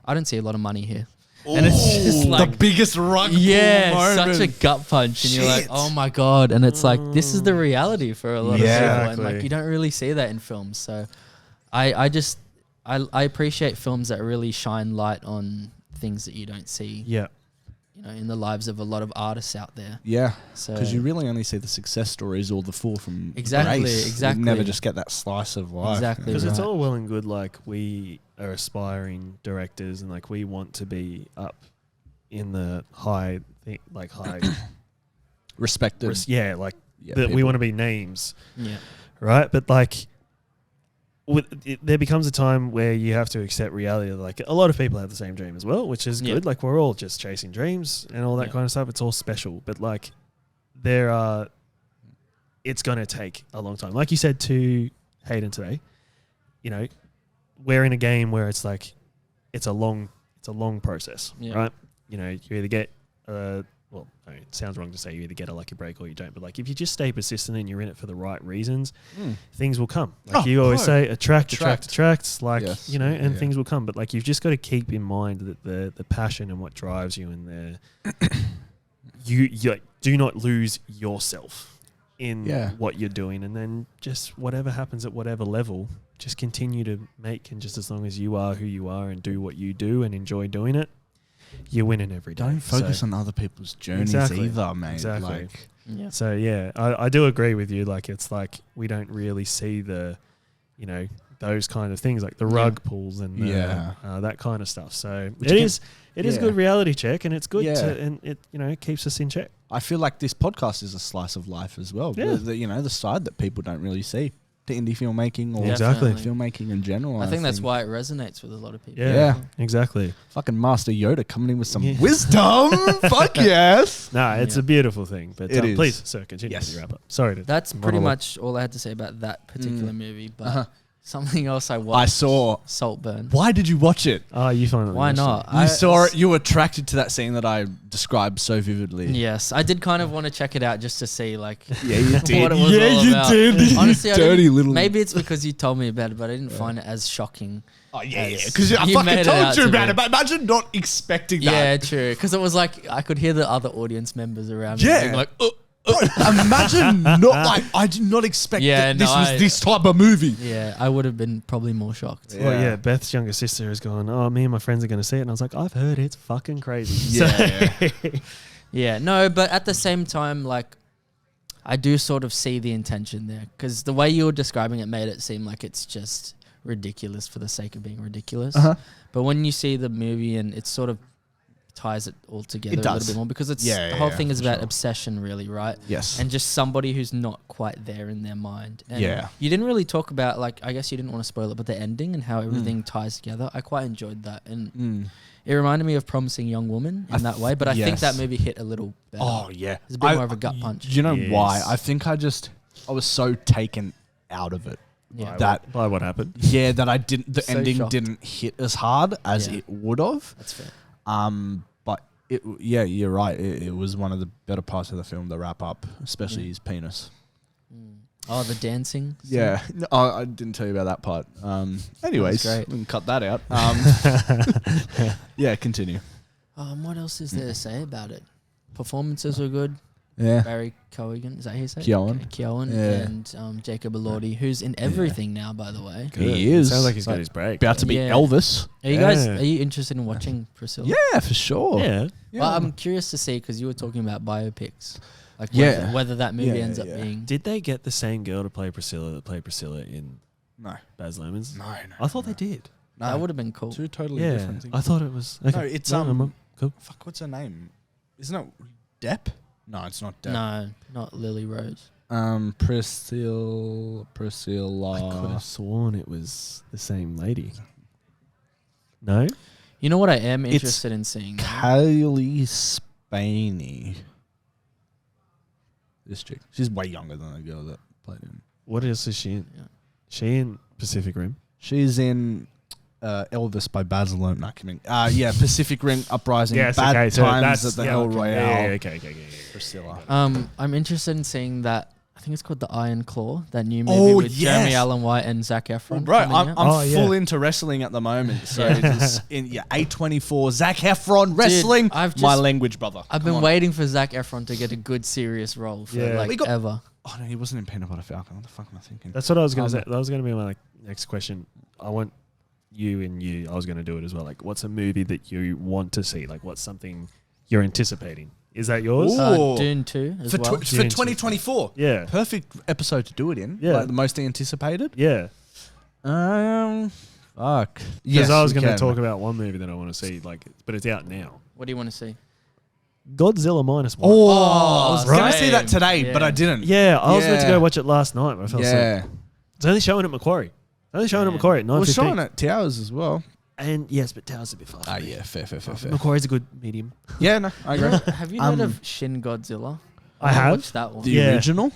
"I don't see a lot of money here." And it's just like the biggest rug pull moment. such a gut punch, and you're like, oh my god. And it's like this is the reality for a lot of people, and like you don't really see that in films. So I appreciate films that really shine light on things that you don't see. Yeah. You know, in the lives of a lot of artists out there. Yeah, So because you really only see the success stories or the fall from Exactly, grace. exactly. You never just get that slice of life. Exactly. Because it's Right. all well and good, like, we are aspiring directors and, like, we want to be up in the high, Respected. yeah, like, that we want to be names, yeah, right? But, like, there becomes a time where you have to accept reality. Like, a lot of people have the same dream as well, which is good. Like, we're all just chasing dreams and all that kind of stuff. It's all special. But, like, it's going to take a long time. Like you said to Hayden today, you know, we're in a game where it's like, it's a long process, right? You know, you either get, it sounds wrong to say you either get a lucky break or you don't, but like if you just stay persistent and you're in it for the right reasons, things will come. Like you always say, attract, like, you know, and things will come. But like you've just got to keep in mind that the passion and what drives you and you do not lose yourself in what you're doing, and then just whatever happens at whatever level, just continue to make, and just as long as you are who you are and do what you do and enjoy doing it, you're winning every day. Don't focus on other people's journeys either, mate. Exactly. Like, So yeah, I do agree with you. Like it's like we don't really see the, you know, those kind of things like the rug pulls and that kind of stuff. So it is a good reality check, and it's good to, and it, you know, it keeps us in check. I feel like this podcast is a slice of life as well. Yeah. You know, the side that people don't really see. The indie filmmaking or Exactly. filmmaking in general. I think that's why it resonates with a lot of people. Yeah, exactly. Fucking Master Yoda coming in with some wisdom. Fuck yes. Nah, it's a beautiful thing. But It is. please, sir, continue with your wrap up. Sorry to That's pretty monologue. much all I had to say about that particular movie. But something else I watched. I saw. Saltburn. Why did you watch it? Oh, you finally Why watched not? You saw it. You were attracted to that scene that I described so vividly. Yes, I did kind of want to check it out just to see, like, Yeah, you did. what it was all about. did. Honestly, I dirty didn't- little. Maybe it's because you told me about it, but I didn't find it as shocking. Oh yeah, as because I you made fucking it told out you to about be. it. But imagine not expecting that. Yeah, true. Because it was like I could hear the other audience members around me Yeah. being like, Bro, imagine not like I did not expect that this was this type of movie. yeah, I would have been probably more shocked. Well, yeah, Beth's younger sister has gone, oh, me and my friends are going to see it. And I was like, I've heard it's fucking crazy. Yeah. Yeah, no, but at the same time, like, I do sort of see the intention there because the way you were describing it made it seem like it's just ridiculous for the sake of being ridiculous. But when you see the movie and it sort of ties it all together a little bit more because it's the whole thing is about obsession, really, right? Yes. And just somebody who's not quite there in their mind. And Yeah. you didn't really talk about, like, I guess you didn't want to spoil it, but the ending and how everything ties together, I quite enjoyed that. And it reminded me of Promising Young Woman in that way, but I think that movie hit a little better. Oh yeah, It's a bit more of a gut punch. You know why? I think I was so taken out of it. Yeah. That By what happened? yeah, that I didn't. The So ending shocked. didn't hit as hard as Yeah. it would have. That's fair. But you're right. It was one of the better parts of the film. The wrap up, especially his penis. Oh, the dancing. scene? Yeah, no, I didn't tell you about that part. Anyways, we great. can cut that out. Yeah, continue. What else is there to say about it? performances were good. Yeah. Barry Keoghan, is that his name? Keoghan. Keoghan Yeah. and Jacob Elordi, who's in everything now, by the way. He is. Sounds like he's got his break. About to be Yeah. Elvis. Are you guys Yeah. interested in watching Priscilla? Yeah, for sure. Yeah. Well, I'm curious to see because you were talking about biopics, like Yeah. whether that movie Yeah, ends up yeah. being. Did they get the same girl to play Priscilla that played Priscilla in No. Baz Luhrmann's? No. I thought they did. No. That would have been cool. Two totally Yeah. different things. I thought it was. Okay. No, it's cool. Fuck, what's her name? Isn't it Depp? No, it's not Depp. No, not Lily Rose. Priscilla. I could have sworn it was the same lady. No? You know what I am It's interested in seeing? though? Kaylee Spaney. This chick. She's way younger than the girl that played him. What else is she in? Yeah. She in Pacific Rim? She's in Elvis by Baz Luhrmann. No, kidding. Yeah, Pacific Rim Uprising. Bad okay, so Times that's at the Hell okay. Royale. Yeah, okay. Priscilla. I'm interested in seeing that. I think it's called The Iron Claw. That new movie Oh, with Jeremy yes. Allen White and Zac Efron. Well, bro, coming I'm out. full into wrestling at the moment. So it's in A24, Zac Efron, Dude, wrestling. I've My just- language, brother. I've Come been on. waiting for Zac Efron to get a good serious role for Yeah. like We got- ever. Oh, no, he wasn't in Peanut Butter Falcon. What the fuck am I thinking? That's what I was going to say. That was going to be my next question. I want you. I was going to do it as well. Like, what's a movie that you want to see? Like, what's something you're anticipating? Is that yours? Ooh. Dune 2 as for, well. for Dune 2024. Yeah. Perfect episode to do it in. Yeah. Like the most anticipated. Yeah. Fuck. Because I was we going to can. talk about one movie that I want to see, but it's out now. What do you want to see? Godzilla -1. Oh, I was Right. going to see that today, Yeah. but I didn't. Yeah, I was meant to Yeah. go watch it last night, but I fell asleep. Yeah. It's only showing at Macquarie. It's only showing at Yeah. Macquarie at 9:15. We're showing at Towers as well. And yes, but Tower's a bit far. Ah, yeah, fair. Macquarie's a good medium. Yeah, no, I agree. Have you heard of Shin Godzilla? I have. watched that one. The Yeah. original?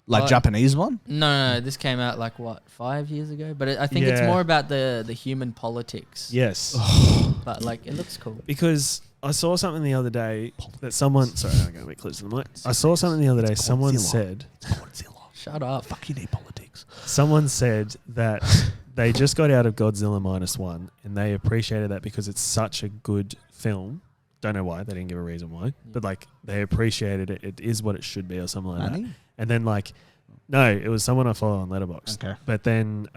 Like Japanese one? No, this came out like what 5 years ago. But I think it's Yeah. more about the human politics. Yes. But like it looks cool. Because I saw something the other day that someone... Sorry, I'm going a bit close to the mic. I saw something the other day. Someone said... Shut up. Fuck, you need politics. Someone said that they just got out of Godzilla -1 and they appreciated that because it's such a good film. Don't know why. They didn't give a reason why. But like they appreciated it. It is what it should be or something like that. And then like... No, it was someone I follow on Letterboxd. Okay. But then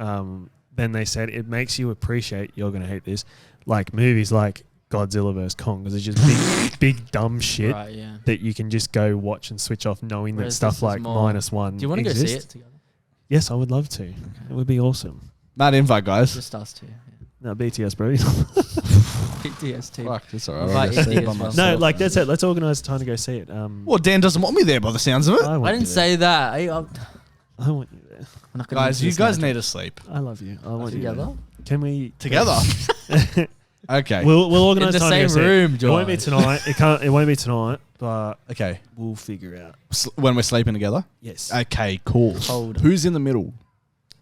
they said it makes you appreciate, you're going to hate this, like movies like Godzilla vs. Kong because it's just big dumb shit Right, yeah. that you can just go watch and switch off knowing Whereas that stuff this is like more- -1 Do you want to go see exists. it together? Yes, I would love to. It would be awesome. Mad invite, guys. Just us two. No, BTS, bro. PTSD. Fuck, that's Invite alright. Indy as well. No, like that's it. Let's organise time to go see it. Well, Dan doesn't want me there by the sounds of it. I, want I you didn't there. say that. I want you there. I'm not gonna Guys, do you this guys now. need to sleep. I love you. I want Together? you there. Can we Together? Okay. We'll organise In the time to go same see it. room, It won't be Josh. tonight. It won't be tonight, but Okay. we'll figure out. When we're sleeping together? Yes. Okay, cool. Cold. Who's in the middle?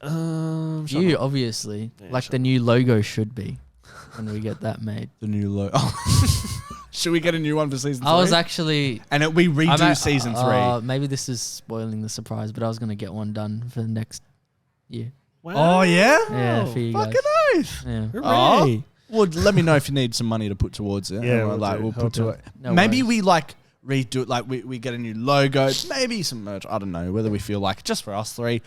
You, obviously. Yeah, like shut the new logo should be when we get that made. The new logo. Should we get a new one for season 3? I was actually... And we redo season 3. Maybe this is spoiling the surprise, but I was going to get one done for the next year. Oh, yeah? Yeah, for you guys. Fucking nice. Yeah. Hooray. Well, let me know if you need some money to put towards it. Yeah, And we'll do. we'll Help put to out. it. No Maybe worries. we like redo it. Like we get a new logo, maybe some merch. I don't know whether we feel like just for us 3,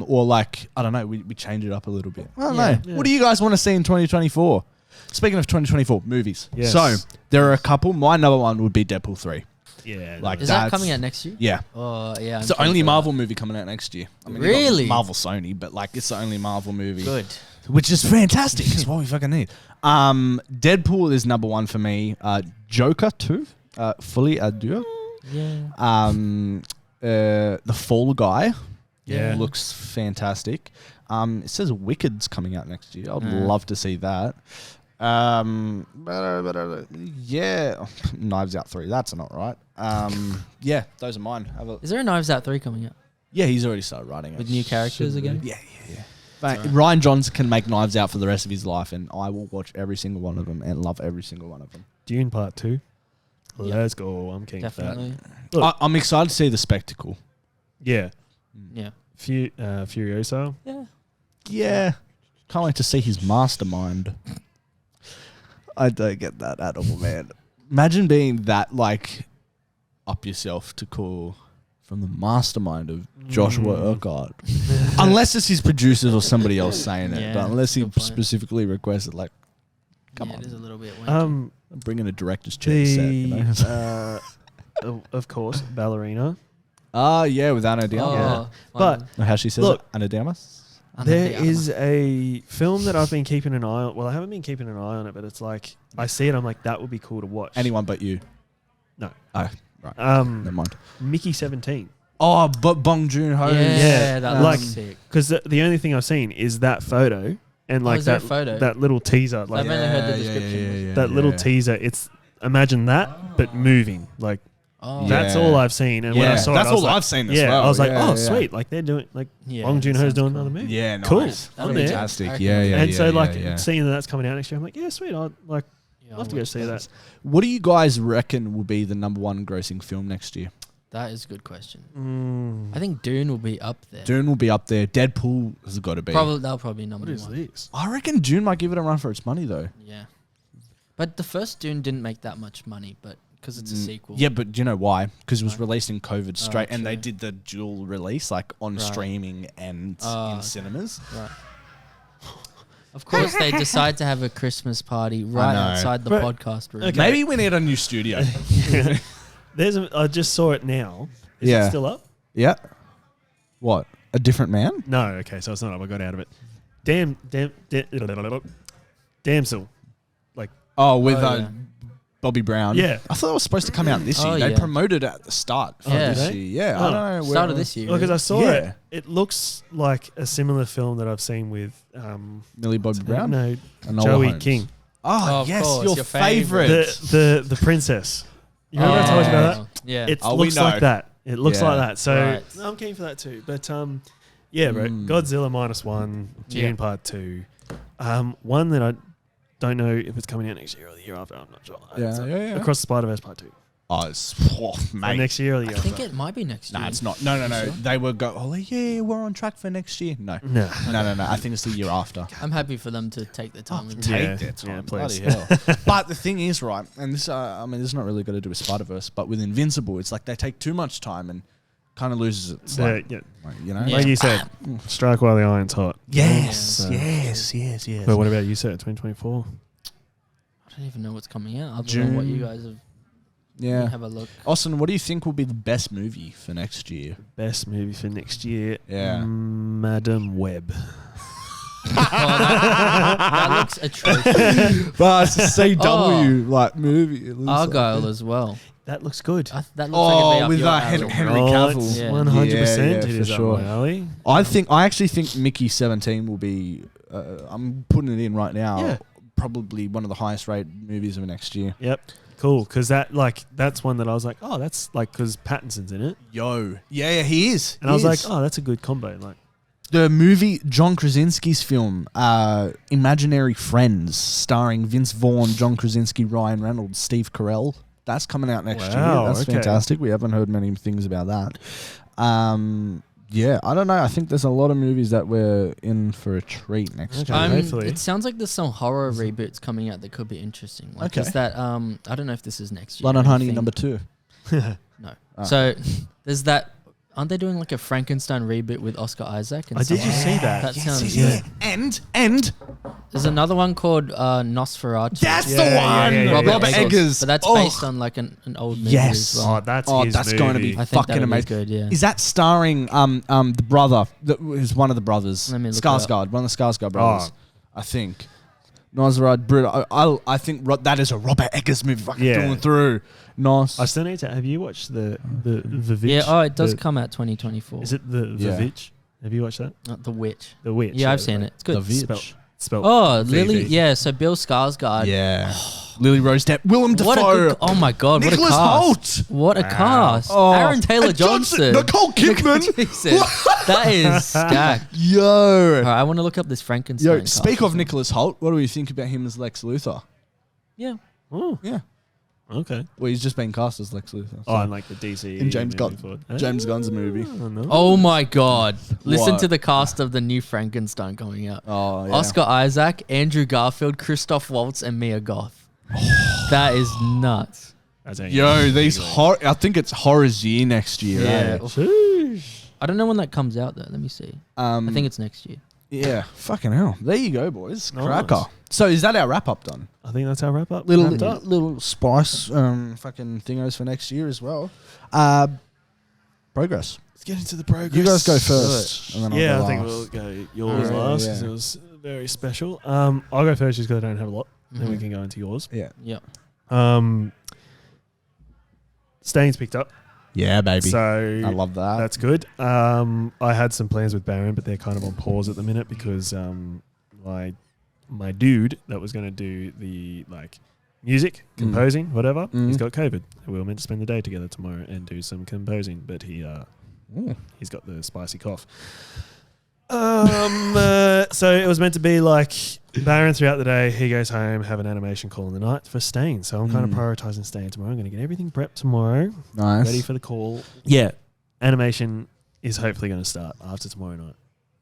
or like I don't know. We change it up a little bit. I don't know. Yeah. What do you guys want to see in 2024? Speaking of 2024 movies, Yes. so there are a couple. My number one would be Deadpool 3. Yeah. Like Is that that's- coming out next year? Yeah. Oh, yeah. It's the only Marvel movie coming out next year. I mean, you got Really? Marvel Sony, but like it's the only Marvel movie. Good. Which is fantastic. Because what we fucking need. Deadpool is number 1 for me. Joker 2. Fully Adieu. Yeah. The Fall Guy. Yeah. Looks fantastic. It says Wicked's coming out next year. I'd love to see that. Yeah. Knives Out 3. That's not right. Yeah, those are mine. Is there a Knives Out 3 coming out? Yeah, he's already started writing it. With new characters again? Yeah. But Ryan Johnson can make Knives Out for the rest of his life, and I will watch every single one of them and love every single one of them. Dune Part 2. Yeah. Let's go. I'm keen for that. Definitely. Look. I'm excited to see the spectacle. Yeah. Yeah. Furiosa. Yeah. Yeah. Can't wait to see his mastermind. I don't get that at all, man. Imagine being that like up yourself to call from the mastermind of Joshua Urquhart. Unless it's his producers or somebody else saying it. Yeah, But unless he good point. specifically requested, like, come Yeah, on. it is a little bit wanky. I'm bringing a director's chair set, you know? Of course, Ballerina. Yeah, with Anna de Armas. Oh, But Or how she says Look, it, Anna de Armas. There is a film that I've been keeping an eye on. Well, I haven't been keeping an eye on it, but it's like I see it. I'm like, that would be cool to watch. Anyone but you. No. Oh, right. Never mind. Mickey 17. Oh, but Bong Joon-ho. Yeah, that like- looks sick. Because the only thing I've seen is that photo and like is there a that photo? that little teaser. Like I've only heard the description. that little teaser. It's imagine that, but moving. Like Oh, that's Yeah. all I've seen. And when I saw that's it, I was all like, I've seen as yeah, well. I was like, Yeah, oh, yeah. sweet. Like they're doing like yeah, Bong that Joon-ho's sounds doing cool. another movie. Yeah, nice. Cool. That'd I'm be there. Fantastic. I Yeah, reckon yeah, And so like yeah. seeing that that's coming out next year, I'm like, yeah, sweet. I'd like Yeah, love to go see that. What do you guys reckon will be the number one grossing film next year? That is a good question. I think Dune will be up there. Dune will be up there. Deadpool has got to be. That'll probably be number What is one. this? I reckon Dune might give it a run for its money, though. Yeah, but the first Dune didn't make that much money, but because it's a sequel. Yeah, but do you know why? Because it was Right. released in COVID straight, and they true. did the dual release, like on Right. streaming and in Okay. cinemas. Right. Of course, they decide to have a Christmas party right know. outside the But- podcast room. Okay. Maybe we need a new studio. I just saw it now. Is Yeah. it still up? Yeah. What? A different man? No. Okay, so it's not up. I got out of it. Damsel. Oh, with Oh, yeah. Bobby Brown. Yeah. I thought it was supposed to come out this year. Oh, They yeah. promoted it at the start of Yeah. this Did they? year. Yeah, Oh. I don't know. Start of this year. Well, because I saw Yeah. it. It looks like a similar film that I've seen with Millie Bobby Brown. No, Enola Joey Holmes. King. Oh, Of yes, course, your your favorite. favourite. The princess. You remember I told you about that? Yeah. It Oh, we looks know. like that. It looks Yeah. like that. So Right. I'm keen for that too. But yeah, bro. Mm. Godzilla -1, June Yeah. Part 2. One that I don't know if it's coming out next year or the year after. I'm not sure. Yeah, yeah. Across the Spider-Verse Part 2. Oh, it's, mate. Next year or the I year think after. it might be next year. Nah, it's not. No. They were yeah, we're on track for next year. No. No. No. I think it's the year after. I'm happy for them to take the time. and do Take it. Yeah. their time. Yeah, please. Bloody hell. But the thing is, right, and this, this is not really got to do with Spider-Verse, but with Invincible, it's like they take too much time and kind of loses it. It's like, Yeah. you know? Yeah. Like you said, strike while the iron's hot. Yes, Yeah. yes. But what about you, sir? 2024? I don't even know what's coming out other June. than what you guys have. Yeah. Have a look. Austin, what do you think will be the best movie for next year? Best movie for next year? Yeah. Madam Web. That looks atrocious. But it's a CW Oh. like movie. It looks Argyle as well. That looks good. That looks like it'd be up with your Henry alley. Cavill. Yeah. 100%. Yeah, It for is up sure. my alley. I actually think Mickey 17 will be. I'm putting it in right now. Yeah. Probably one of the highest rated movies of next year. Yep. Cool. Because that's one that I was like, oh, that's like, because Pattinson's in it. Yo, yeah, he is. And I was like, oh, that's a good combo. Like, the movie John Krasinski's film, Imaginary Friends, starring Vince Vaughn, John Krasinski, Ryan Reynolds, Steve Carell. That's coming out next Wow, year. That's okay. fantastic. We haven't heard many things about that. Yeah, I don't know. I think there's a lot of movies that we're in for a treat next Okay. year. Hopefully. It sounds like there's some horror reboots coming out that could be interesting. Like Okay. is that I don't know if this is next year. Blood and I Honey think- number 2. No. Oh. So there's that. Aren't they doing like a Frankenstein reboot with Oscar Isaac? And I did someone- you see that? That Yes, sounds yes, good. yes. And There's another one called Nosferatu. that's Yeah, the yeah, one. yeah, yeah, Robert yeah. Eggers. But that's Oh. based on like an old movie Yes. as well. Oh, that's Oh, his that's going to be movie. I think fucking that'll be amazing. good, yeah. Is that starring the brother that was one of the brothers? Let me look it up. Skarsgård, one of the Skarsgård brothers. Oh. I think. Nosferatu, Brit. I think that is a Robert Eggers movie. Fucking Yeah. through and through. Nos. I still need to. Have you watched the Vivitch? Yeah, oh, it does The- come out 2024. Is it the Yeah. Vivitch? Have you watched that? Not The Witch? The Witch. Yeah, I've seen it. It's good. Vitch. Spelled Oh, VV. Lily. Yeah, so Bill Skarsgård. Yeah. Lily Rose Depp. Willem What a Dafoe. good, oh my god, Nicholas what a cast. Hoult. What a Wow. cast. Oh. Aaron Taylor And Johnson. Johnson. Nicole Kidman. Jesus. That is stacked. Yo. All right, I want to look up this Frankenstein. Yo, cast speak as of well. Nicholas Hoult, what do we think about him as Lex Luthor? Yeah. Oh, Yeah. okay. Well, he's just been cast as Lex Luthor. Oh, and like the DC In James moving Gunn. forward. James Gunn's movie. Oh, no. Oh my god. Listen What? to the cast of the new Frankenstein coming out. Oh, yeah. Oscar Isaac, Andrew Garfield, Christoph Waltz, and Mia Goth. That is nuts. That's how Yo, these I think it's horror's year next year. Yeah. eh? I don't know when that comes out though. Let me see. I think it's next year. Yeah, fucking hell. There you go, boys. Nice. Cracker. So is that our wrap up done? I think that's our wrap up. Little spice fucking thingos for next year as well. Progress. Let's get into the progress. You guys go first. And then Yeah, I'll I go think last. we'll go yours Yeah, last yeah. because it was very special. I'll go first just because I don't have a lot. Then we Mhm. can go into yours. Yeah. Yeah. Stains picked up. Yeah, baby. So I love that. that's good. I had some plans with Baron, but they're kind of on pause at the minute because my dude that was going to do the music, composing, whatever, he's got COVID. We were meant to spend the day together tomorrow and do some composing, but he's got the spicy cough. So it was meant to be Baron throughout the day. He goes home, have an animation call in the night for Stain. So I'm kind of prioritizing Stain tomorrow. I'm going to get everything prepped tomorrow. Nice. Ready for the call. Yeah. Animation is hopefully going to start after tomorrow night.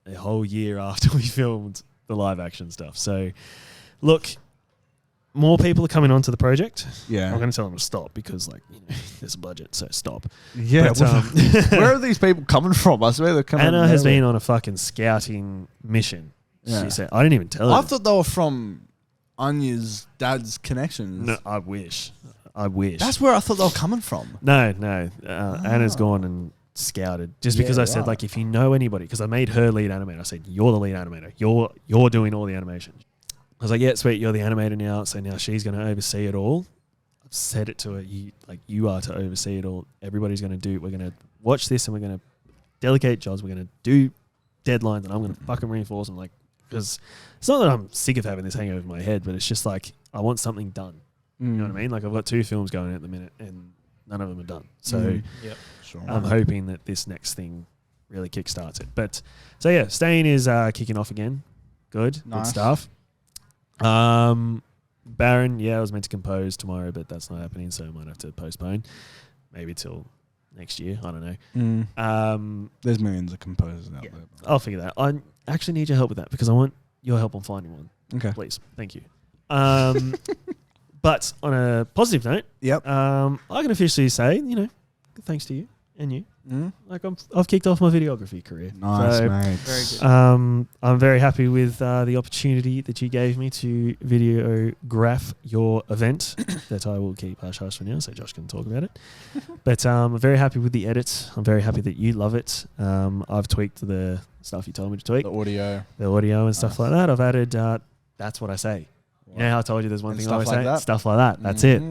A whole year after we filmed the live action stuff. So look, more people are coming onto the project. Yeah. I'm going to tell them to stop because there's a budget, so stop. Yeah. But, where are these people coming from? I swear they're coming. Anna has nowhere. been on a fucking scouting mission. Yeah. She said, I didn't even tell her. I thought they were from Anya's dad's connections. No, I wish. That's where I thought they were coming from. No. Anna's gone and scouted just because I said, if you know anybody, because I made her lead animator. I said, you're the lead animator. You're doing all the animation. I was like, yeah, sweet. You're the animator now. So now she's going to oversee it all. I've said it to her. You are to oversee it all. Everybody's going to do. We're going to watch this and we're going to delegate jobs. We're going to do deadlines and I'm going to fucking reinforce them. Because it's not that I'm sick of having this hang over my head, but it's just I want something done. You know what I mean? I've got 2 films going at the minute and none of them are done. So Sure. I'm hoping that this next thing really kickstarts it. But so yeah, Stain is kicking off again. Good Nice. stuff. Baron, I was meant to compose tomorrow, but that's not happening, so I might have to postpone. Maybe till next year. I don't know. There's millions of composers out there. I'll figure that. I actually need your help with that because I want your help on finding one. Okay. Please. Thank you. But on a positive note, Yep. I can officially say, thanks to you and you. I've kicked off my videography career. Nice, So, mate. Very good. I'm very happy with the opportunity that you gave me to videograph your event that I will keep hush-hush for now so Josh can talk about it. But I'm very happy with the edit. I'm very happy that you love it. I've tweaked the stuff you told me to tweak, The audio and stuff Nice. like that. I've added that's what I say. You know how I told you there's one And thing I always stuff like say? that? Stuff like that. That's it.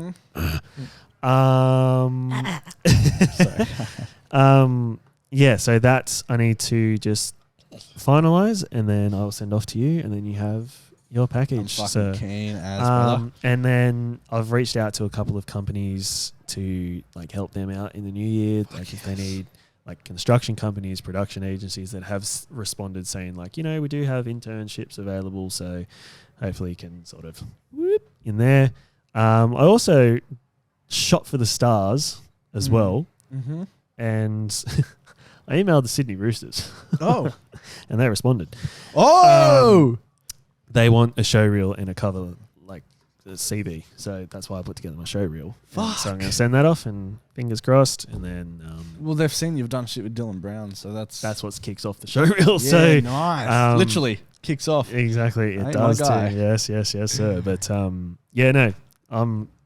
Yeah, so that I need to just finalize and then I'll send off to you and then you have your I'm package. fucking So, keen as brother. and then I've reached out to a couple of companies to help them out in the new year. If they need construction companies, production agencies that have responded saying we do have internships available. So hopefully you can sort of whoop in there. I also shot for the stars as well. Mm-hmm. And I emailed the Sydney Roosters. Oh. And they responded. Oh! They want a show reel and a cover a CB. So that's why I put together my show reel. Fuck. So I'm going to send that off and fingers crossed. And then Well, they've seen you've done shit with Dylan Brown, so that's what kicks off the show reel. yeah, So nice. Literally kicks off. exactly. It Ain't does my too. guy. Yes, sir. But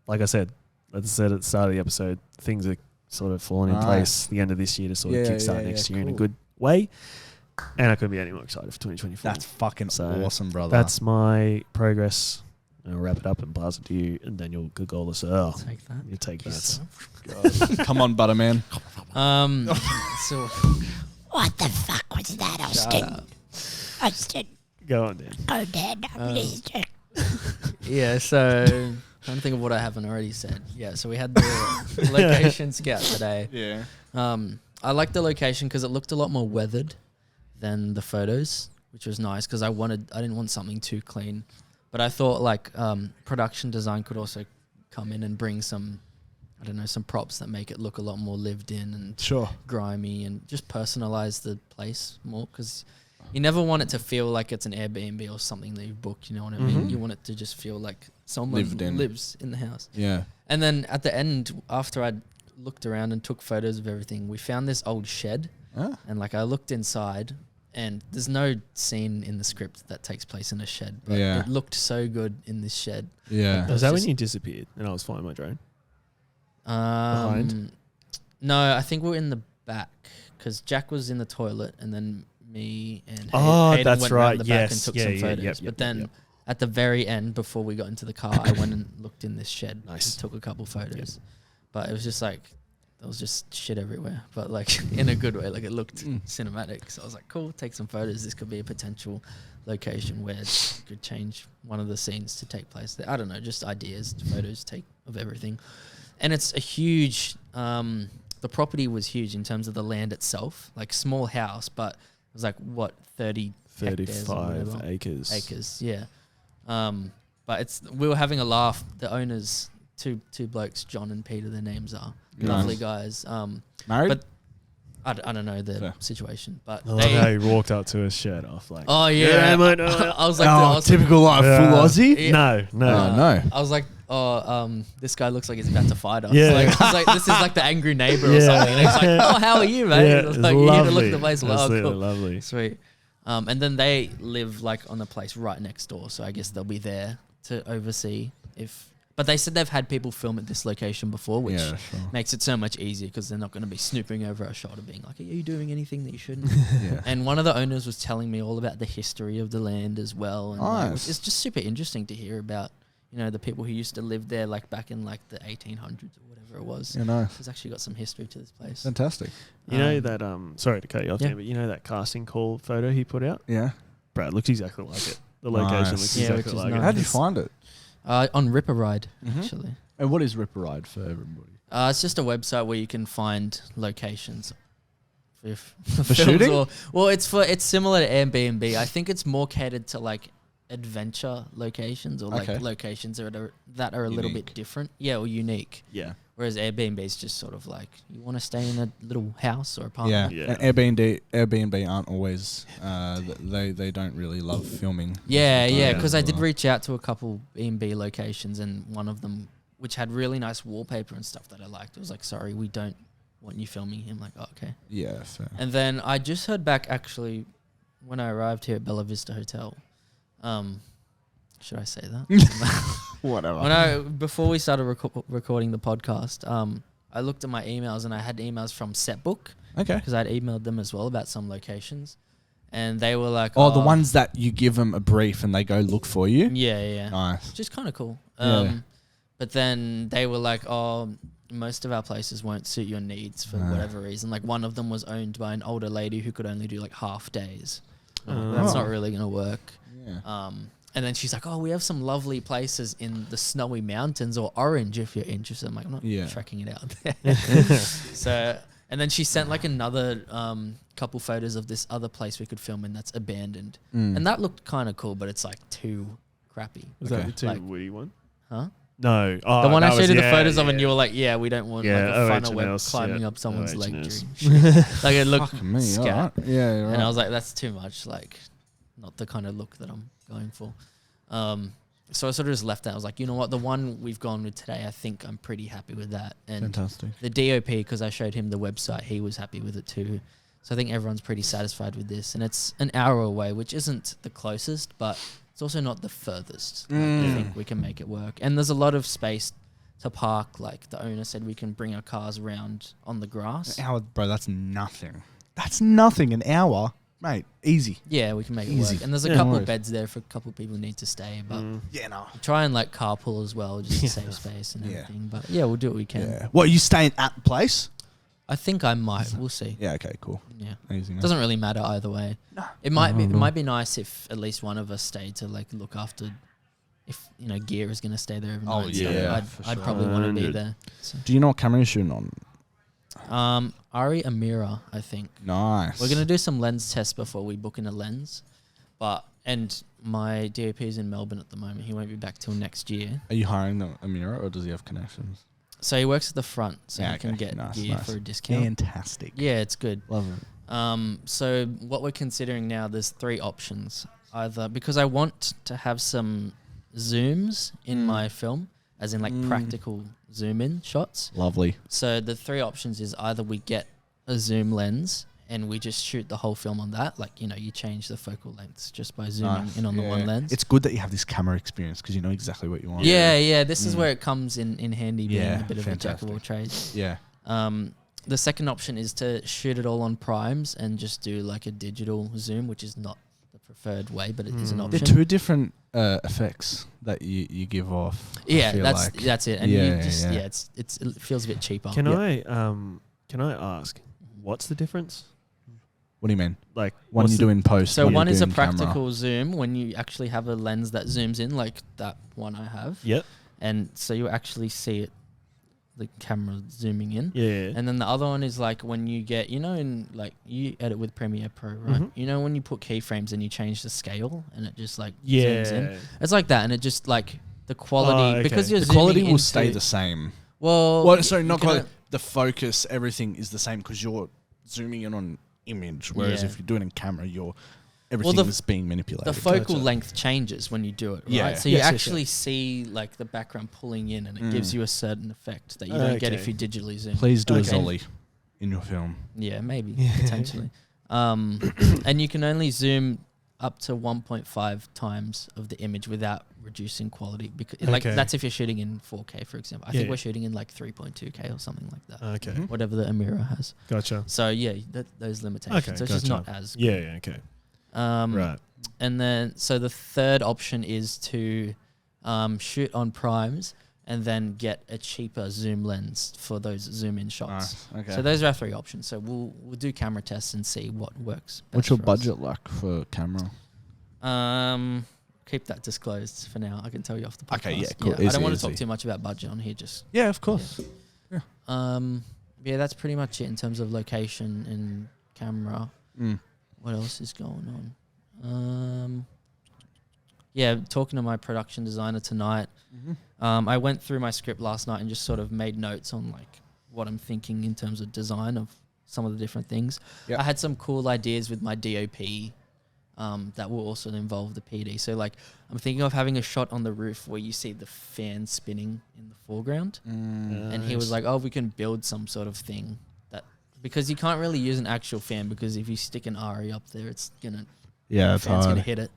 like I said at the start of the episode, things are sort of falling in Nice. place the end of this year to sort of kickstart next year in a cool. good way. And I couldn't be any more excited for 2024. That's fucking So awesome, brother. That's my progress. I'll wrap it up and pass it to you, and Daniel Gogola. So Take that. you take that. Come on, Butterman. So What the fuck was that, Austin? Austin, Go on, Dan. go dead, please. yeah, so trying to think of what I haven't already said. Yeah, so we had the location scout today. Yeah. I liked the location because it looked a lot more weathered than the photos, which was nice because I didn't want something too clean. But I thought production design could also come in and bring some props that make it look a lot more lived in and Sure. grimy and just personalize the place more because You never want it to feel like it's an Airbnb or something that you've booked. You know what I mean? You want it to just feel like someone lives in the house. Yeah. And then at the end, after I'd looked around and took photos of everything, we found this old shed. And like I looked inside, and there's no scene in the script that takes place in a shed. But it looked so good in this shed. Yeah. Like, Was that when you disappeared and I was flying my drone? Behind? No, I think we were in the back because Jack was in the toilet, and then me and Hayden that's went right. around the back and Yes. took Yeah, some yeah, photos. yep, But then at the very end, before we got into the car, I went and looked in this shed. Nice. And took a couple photos. But it was just like, there was just shit everywhere. But like in a good way. Like it looked cinematic. So I was like, cool, take some photos. This could be a potential location where it could change one of the scenes to take place there. I don't know, just ideas, photos take of everything. And it's a huge, the property was huge in terms of the land itself. Like small house, but it was like, what, 35 acres. Yeah. But we were having a laugh. The owners, two blokes, John and Peter, their names are lovely guys. Married? But I don't know the situation. But I love how he walked up to his shirt off like, oh yeah, mate, I was like, typical like full Aussie. Yeah. No. No. I was like, this guy looks like he's about to fight us. Yeah. Like, I was like, this is like the angry neighbor or something. And he's like, oh, how are you, mate? Yeah, And I was it's like, you need to look lovely. at the place. Well, Absolutely cool. lovely. Sweet. And then they live like on the place right next door, so I guess they'll be there to oversee if. But they said they've had people film at this location before, which makes it so much easier because they're not going to be snooping over our shoulder, being like, "Are you doing anything that you shouldn't?" And one of the owners was telling me all about the history of the land as well, and like, it's just super interesting to hear about, you know, the people who used to live there, like back in like the 1800s or whatever it was. Yeah, nice. It's actually got some history to this place. Fantastic. You know that sorry to cut you off there, but you know that casting call photo he put out? Yeah. Brad, looks exactly like it. The location looks Yeah, exactly like nice. it. How'd you find it? On Ripper Ride, actually. And what is Ripper Ride for everybody? It's just a website where you can find locations for films shooting? It's similar to Airbnb. I think it's more catered to like adventure locations or like locations that are a little bit different. Yeah, or unique. Yeah. Whereas Airbnb is just sort of like you want to stay in a little house or apartment. Yeah. And Airbnb aren't always. They don't really love filming. Yeah. Because I did reach out to a couple B&B locations, and one of them, which had really nice wallpaper and stuff that I liked, it was like, sorry, we don't want you filming here. I'm like, oh, okay. Yeah. Fair. And then I just heard back actually when I arrived here at Bella Vista Hotel. Should I say that? Whatever. Before we started recording the podcast, I looked at my emails and I had emails from Setbook. Okay. Because I'd emailed them as well about some locations, and they were like, "Oh, the ones that you give them a brief and they go look for you." Yeah. Nice. Which is kind of cool. Yeah. But then they were like, "Oh, most of our places won't suit your needs for whatever reason." Like one of them was owned by an older lady who could only do like half days. That's not really gonna work. Yeah. And then she's like, "Oh, we have some lovely places in the Snowy Mountains or Orange if you're interested." I'm like, "I'm not trekking it out there." So, and then she sent like another couple photos of this other place we could film in that's abandoned, and that looked kind of cool, but it's like too crappy. Was that the too Like, woody one? Huh? No. The one I showed you the photos of, and you were like, "Yeah, we don't want like a funnel web climbing up someone's leg tree." Like it looked scat. Right. Yeah. Right. And I was like, "That's too much. Like, not the kind of look that I'm going for." So I sort of just left that. I was like, you know what? The one we've gone with today, I think I'm pretty happy with that. And fantastic. The DOP, because I showed him the website, he was happy with it too. So I think everyone's pretty satisfied with this. And it's an hour away, which isn't the closest, but it's also not the furthest. Like, I think we can make it work. And there's a lot of space to park. Like the owner said, we can bring our cars around on the grass. An hour, bro, that's nothing. That's nothing. An hour. Mate, easy. Yeah, we can make it Easy. work. And there's a couple of beds there for a couple of people who need to stay. But Yeah, no. try and like carpool as well, just to save space and everything. But yeah, we'll do what we can. Yeah. What, are you staying at the place? I think I might. We'll see. Yeah, okay, cool. Yeah. Easy. Doesn't really matter either way. No. It might be nice if at least one of us stayed to like look after if gear is gonna stay there overnight. yeah, So for I'd sure. probably want to be there. So. Do you know what camera you're shooting on? Ari Amira, I think. Nice. We're gonna do some lens tests before we book in a lens. And my DOP is in Melbourne at the moment. He won't be back till next year. Are you hiring Amira or does he have connections? So he works at the front, so Yeah, he can okay. get Nice, gear nice. for a discount. Fantastic. Yeah, it's good. Love it. So what we're considering now, there's 3 options. Either because I want to have some zooms in my film, as in like practical zoom in shots. Lovely. So the 3 options is either we get a zoom lens and we just shoot the whole film on that. Like, you know, you change the focal lengths just by zooming in on the one lens. It's good that you have this camera experience because you know exactly what you want. Yeah. This is where it comes in handy, being a bit of a jack of all trades. Yeah. The second option is to shoot it all on primes and just do like a digital zoom, which is not the preferred way, but it is an option. They're 2 different effects that you give off. Yeah, that's it. And you just it feels a bit cheaper. Can I ask, what's the difference? What do you mean? Like one you do in post. So one is a practical zoom when you actually have a lens that zooms in, like that one I have. Yep. And so you actually see it, the camera zooming in. Yeah. And then the other one is like when you get, you know, in like you edit with Premiere Pro, right? You know, when you put keyframes and you change the scale and it just like zooms in. It's like that, and it just like the quality because you're the zooming quality will into, stay the same. Well, sorry, not quality. The focus, everything is the same because you're zooming in on image, whereas if you're doing it in camera, everything is being manipulated. The focal length changes when you do it, right? Yeah. So you actually see like the background pulling in, and it gives you a certain effect that you don't get if you digitally zoom. Please do a Zolly in your film. Yeah, maybe potentially. And you can only zoom up to 1.5 times of the image without reducing quality, because like that's if you're shooting in 4K, for example. I think we're shooting in like 3.2K or something like that. Okay. Whatever the Amira has. Gotcha. So yeah, those limitations. Okay, so it's just not as good. Yeah. Okay. Right. And then so the third option is to shoot on primes and then get a cheaper zoom lens for those zoom in shots. Okay. So those are our 3 options. So we'll do camera tests and see what works best. What's your for us. budget like for camera? Keep that disclosed for now. I can tell you off the podcast. Okay, yeah, cool. I don't want to Easy. talk too much about budget on here. Just Yeah, of course. yeah, that's pretty much it in terms of location and camera. What else is going on? Yeah, talking to my production designer tonight. I went through my script last night and just sort of made notes on like what I'm thinking in terms of design of some of the different things. Yep. I had some cool ideas with my DOP that will also involve the PD. So like I'm thinking of having a shot on the roof where you see the fan spinning in the foreground. And he was like, oh, we can build some sort of thing that, because you can't really use an actual fan, because if you stick an RE up there, it's gonna it's fan's hard. gonna hit it.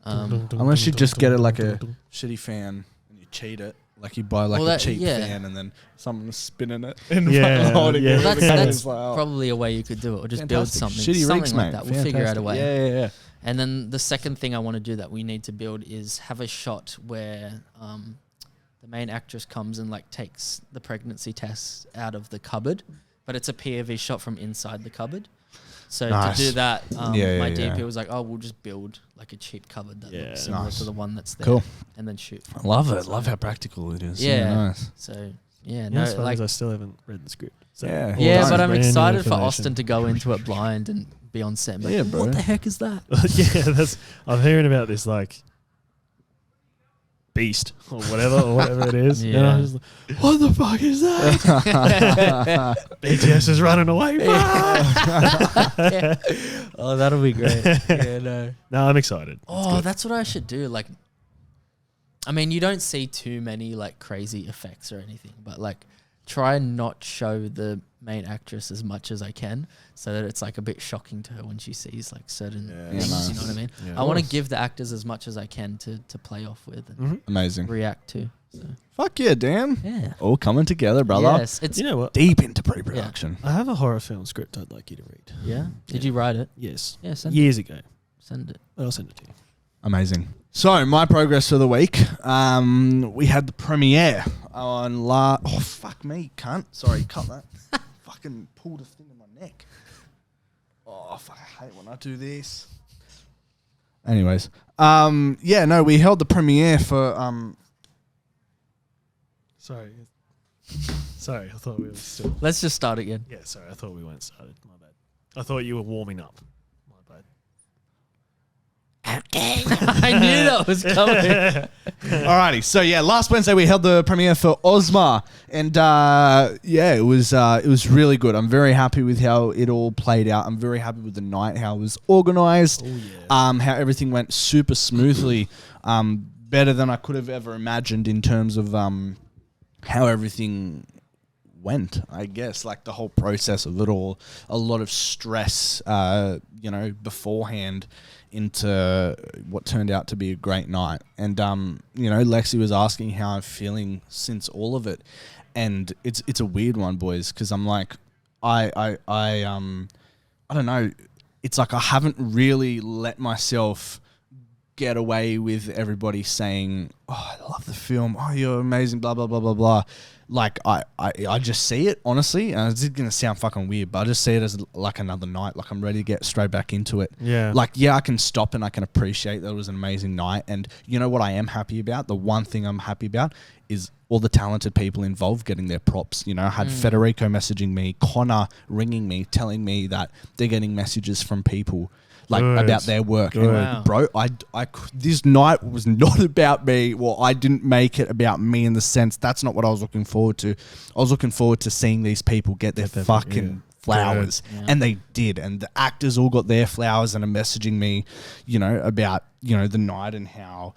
Unless you just get it like a shitty fan and you cheat it. Like you buy like a cheap fan and then someone's spinning it. And holding it. Well, that's probably a way you could do it, or just build something. Shitty something rigs, like mate. that. We'll figure out a way. Yeah. And then the second thing I want to do that we need to build is have a shot where the main actress comes and like takes the pregnancy tests out of the cupboard, but it's a POV shot from inside the cupboard. So to do that, my DP was like, oh, we'll just build like a cheap cupboard that looks similar to the one that's there. Cool. And then shoot. I love it. Love how practical it is. Yeah. Nice. So, yeah. No, like I still haven't read the script. So yeah, but I'm excited for Austin to go into it blind and be on set. Like, yeah, bro. What the heck is that? I'm hearing about this like beast or whatever it is. Yeah. And I'm just like, what the fuck is that? BTS is running away. Oh, that'll be great. Yeah, No, I'm excited. Oh, that's what I should do. Like, I mean, you don't see too many like crazy effects or anything, but like try and not show the main actress as much as I can, so that it's like a bit shocking to her when she sees like certain things. You know what I mean? Yeah. I want to give the actors as much as I can to play off with and Amazing. react to. So. Fuck yeah, Dan. Yeah. All coming together, brother. Yes, it's You know what? Deep into pre-production. I have a horror film script I'd like you to read. yeah. Did you write it? Yes. Yeah, send Years ago. Send it. I'll send it to you. Amazing. So my progress for the week. We had the premiere on oh fuck me, cunt. Sorry, cut that. Fucking pulled a thing in my neck. Oh fuck, I hate when I do this. Anyways, we held the premiere for Sorry, I thought we were still. Let's just start again. Yeah, sorry, I thought we weren't started. My bad. I thought you were warming up. My bad. Okay. I knew that was coming. Alrighty, so yeah, last Wednesday we held the premiere for Ozmar, and yeah, it was really good. I'm very happy with how it all played out. I'm very happy with the night, how it was organised, how everything went super smoothly, better than I could have ever imagined in terms of how everything went, I guess, like the whole process of it all, a lot of stress, beforehand into what turned out to be a great night. And, Lexi was asking how I'm feeling since all of it. And it's a weird one, boys, because I'm like, I don't know. It's like I haven't really let myself get away with everybody saying, oh, I love the film. Oh, you're amazing, blah, blah, blah, blah, blah. Like, I just see it, honestly, and it's going to sound fucking weird, but I just see it as like another night. Like, I'm ready to get straight back into it. Yeah. Like, yeah, I can stop and I can appreciate that it was an amazing night. And you know what I am happy about? The one thing I'm happy about is all the talented people involved getting their props. You know, I had Federico messaging me, Connor ringing me, telling me that they're getting messages from people like about their work. Good. And bro, this night was not about me. Well, I didn't make it about me in the sense that's not what I was looking forward to. I was looking forward to seeing these people get their fucking flowers, and they did. And the actors all got their flowers and are messaging me, about the night and how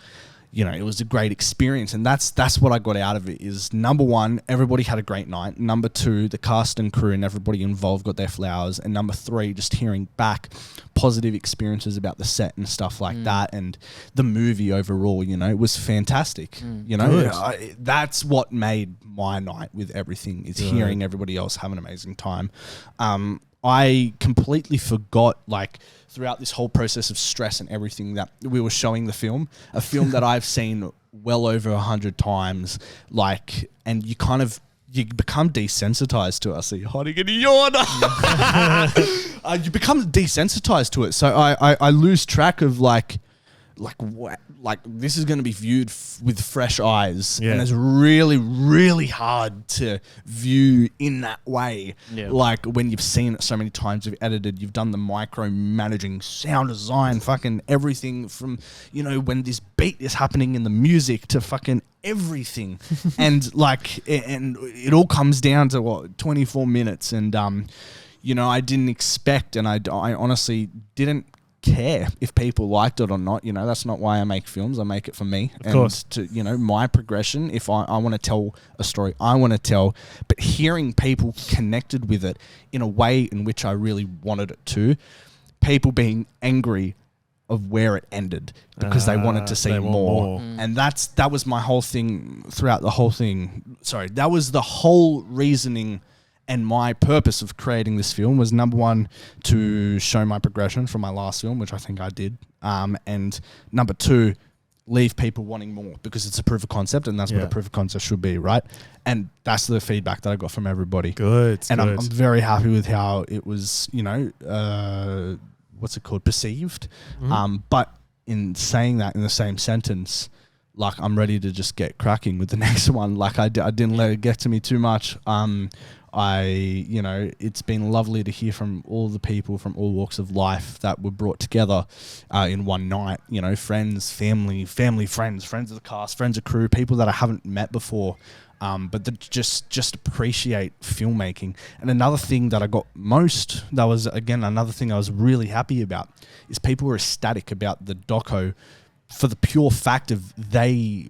it was a great experience. And that's what I got out of it is, number one, everybody had a great night. Number two, the cast and crew and everybody involved got their flowers. And number three, just hearing back positive experiences about the set and stuff like that. And the movie overall, it was fantastic. That's what made my night with everything, is hearing everybody else have an amazing time. I completely forgot, like, throughout this whole process of stress and everything, that we were showing a film that I've seen well over 100 times, like, and you become desensitized to it. I see you hiding in a yawn. You become desensitized to it. So I lose track of like this is going to be viewed with fresh eyes, and it's really, really hard to view in that way. Like when you've seen it so many times, you've edited, you've done the micromanaging, sound design, fucking everything from when this beat is happening in the music to fucking everything, and it all comes down to 24 minutes, and I didn't expect, and I honestly didn't care if people liked it or not. That's not why I make films. I make it for me, of course, to my progression. If I want to tell a story, I want to tell, but hearing people connected with it in a way in which I really wanted it to, people being angry of where it ended because they wanted to see more. And that was my whole thing throughout the whole thing. Sorry, that was the whole reasoning. And my purpose of creating this film was, number one, to show my progression from my last film, which I think I did. And number two, leave people wanting more, because it's a proof of concept, and that's what a proof of concept should be, right? And that's the feedback that I got from everybody. Good. And I'm very happy with how it was, what's it called? Perceived. But in saying that in the same sentence, like, I'm ready to just get cracking with the next one. Like, I didn't let it get to me too much. It's been lovely to hear from all the people from all walks of life that were brought together in one night. Friends, family, friends of the cast, friends of crew, people that I haven't met before, but that just appreciate filmmaking. And another thing that I got that was, again, another thing I was really happy about, is people were ecstatic about the doco for the pure fact of they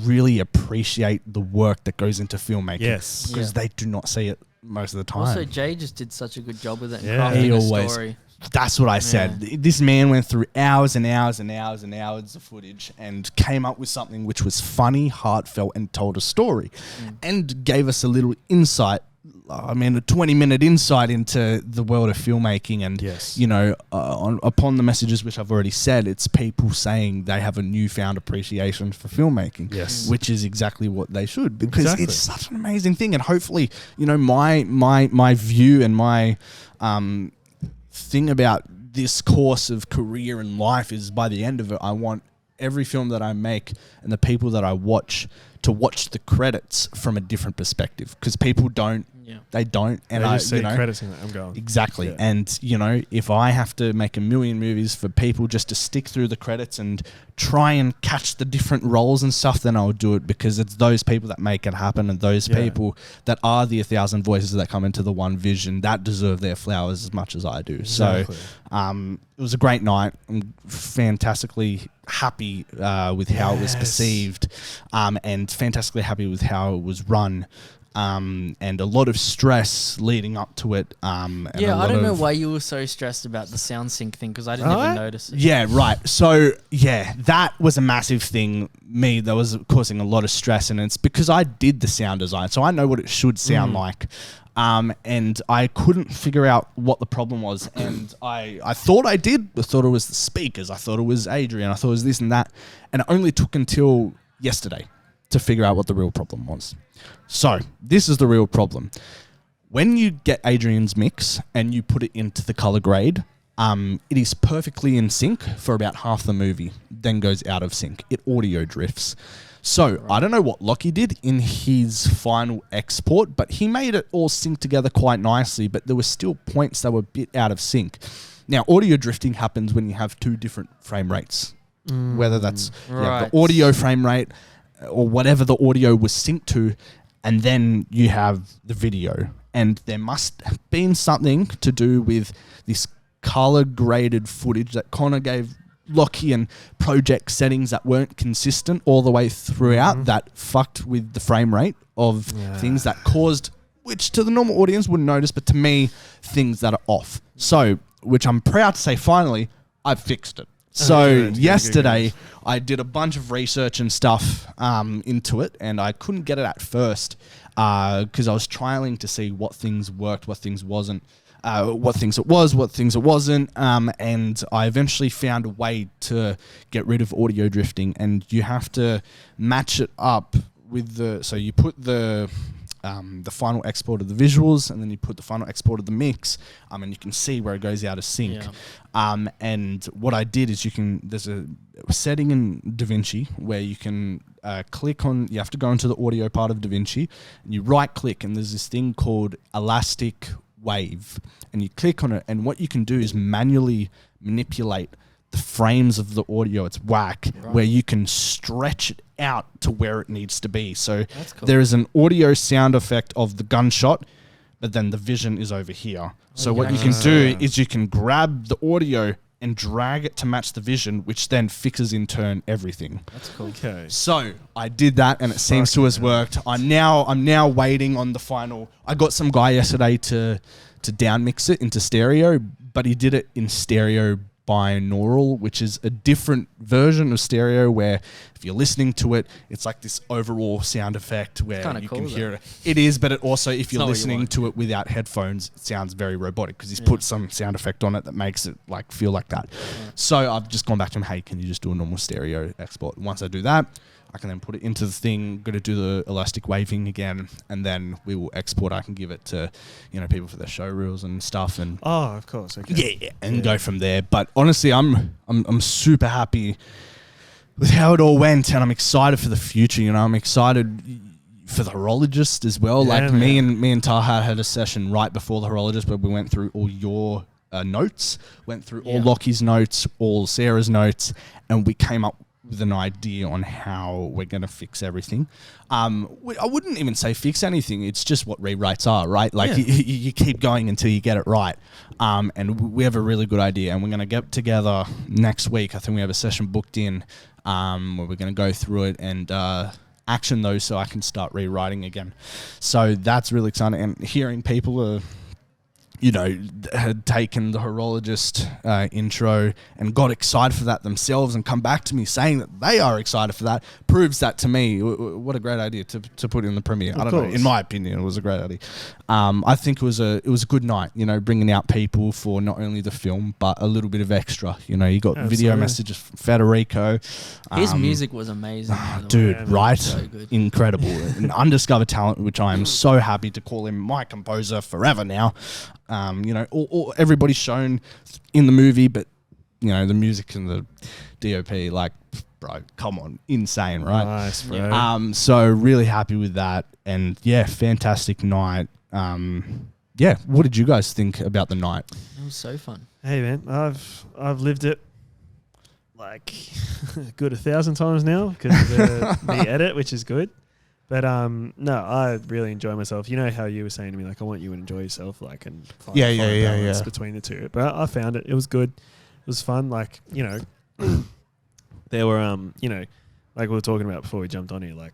really appreciate the work that goes into filmmaking. Yes. Because they do not see it most of the time. Also, Jay just did such a good job with it and crafting a story. That's what I said. This man went through hours and hours and hours and hours of footage and came up with something which was funny, heartfelt, and told a story, and gave us a little insight. I mean, a 20-minute insight into the world of filmmaking, and upon the messages which I've already said, it's people saying they have a newfound appreciation for filmmaking, which is exactly what they should, because it's such an amazing thing. And hopefully, my view and my thing about this course of career and life is, by the end of it, I want every film that I make and the people that I watch to watch the credits from a different perspective, because people don't They don't. And I I just see you know, credits and I'm going. exactly. Yeah. And, you know, if I have to make a million movies for people just to stick through the credits and try and catch the different roles and stuff, then I'll do it, because it's those people that make it happen, and those people that are the 1,000 voices that come into the one vision that deserve their flowers as much as I do. Exactly. So it was a great night. I'm fantastically happy with how it was perceived, and fantastically happy with how it was run. And a lot of stress leading up to it. And I don't know why you were so stressed about the sound sync thing, because I didn't even notice it. Yeah, right. So, yeah, that was a massive thing. That was causing a lot of stress, and it's because I did the sound design, so I know what it should sound like. And I couldn't figure out what the problem was, and I thought I did. I thought it was the speakers. I thought it was Adrian. I thought it was this and that. And it only took until yesterday to figure out what the real problem was. So, this is the real problem. When you get Adrian's mix and you put it into the color grade, it is perfectly in sync for about half the movie, then goes out of sync. It audio drifts. So, I don't know what Lockie did in his final export, but he made it all sync together quite nicely, but there were still points that were a bit out of sync. Now, audio drifting happens when you have two different frame rates, whether that's the audio frame rate or whatever the audio was synced to, and then you have the video. And there must have been something to do with this color graded footage that Connor gave Lockie and project settings that weren't consistent all the way throughout, that fucked with the frame rate of things that caused, which to the normal audience wouldn't notice, but to me, things that are off. So, which I'm proud to say, finally, I've fixed it. So yesterday, I did a bunch of research and stuff into it, and I couldn't get it at first because I was trialing to see what things worked, what things wasn't, what things it was, what things it wasn't, and I eventually found a way to get rid of audio drifting, and you have to match it up with the, so you put the final export of the visuals, and then you put the final export of the mix, and you can see where it goes out of sync. And what I did is there's a setting in DaVinci where you can click on, you have to go into the audio part of DaVinci, and you right click, and there's this thing called elastic wave, and you click on it, and what you can do is manually manipulate the frames of the audio. It's whack, where you can stretch it out to where it needs to be. So there is an audio sound effect of the gunshot, but then the vision is over here. So what you can do is you can grab the audio and drag it to match the vision, which then fixes in turn everything. That's cool. Okay. So I did that, and it seems to have worked. I'm now waiting on the final. I got some guy yesterday to down mix it into stereo, but he did it in stereo binaural, which is a different version of stereo where if you're listening to it, it's like this overall sound effect where you can hear it. It is, but it also, if you're listening to it without headphones, it sounds very robotic because he's put some sound effect on it that makes it like feel like that. So I've just gone back to him, hey, can you just do a normal stereo export? Once I do that, I can then put it into the thing, going to do the elastic waving again, and then we will export. I can give it to, people for their show reels and stuff, and of course, okay, and go from there. But honestly, I'm super happy with how it all went, and I'm excited for the future. I'm excited for the horologist as well. Me and Taha had a session right before the horologist where we went through all your notes, went through all Lockie's notes, all Sarah's notes, and we came up with an idea on how we're going to fix everything. I wouldn't even say fix anything. It's just what rewrites are, right? Like you keep going until you get it right. And we have a really good idea, and we're going to get together next week. I think we have a session booked in where we're going to go through it and action those so I can start rewriting again. So that's really exciting. And hearing people had taken the horologist intro and got excited for that themselves and come back to me saying that they are excited for that proves that to me. What a great idea to put in the premiere. I don't know. In my opinion, it was a great idea. I think it was a good night, bringing out people for not only the film, but a little bit of extra. You got video messages from Federico. His music was amazing. Dude, right? So incredible. An undiscovered talent, which I am so happy to call him my composer forever now. Everybody's shown in the movie, but the music and the DOP, like, bro, come on, insane, right? Nice, bro. So really happy with that, and fantastic night. Yeah, what did you guys think about the night? It was so fun. Hey man, I've lived it like a good 1,000 times now because of the edit, which is good. But no, I really enjoy myself. You know how you were saying to me, like, I want you to enjoy yourself, like, and find balance between the two. But I found it. It was good. It was fun. Like, you know, there were you know, like we were talking about before we jumped on here, like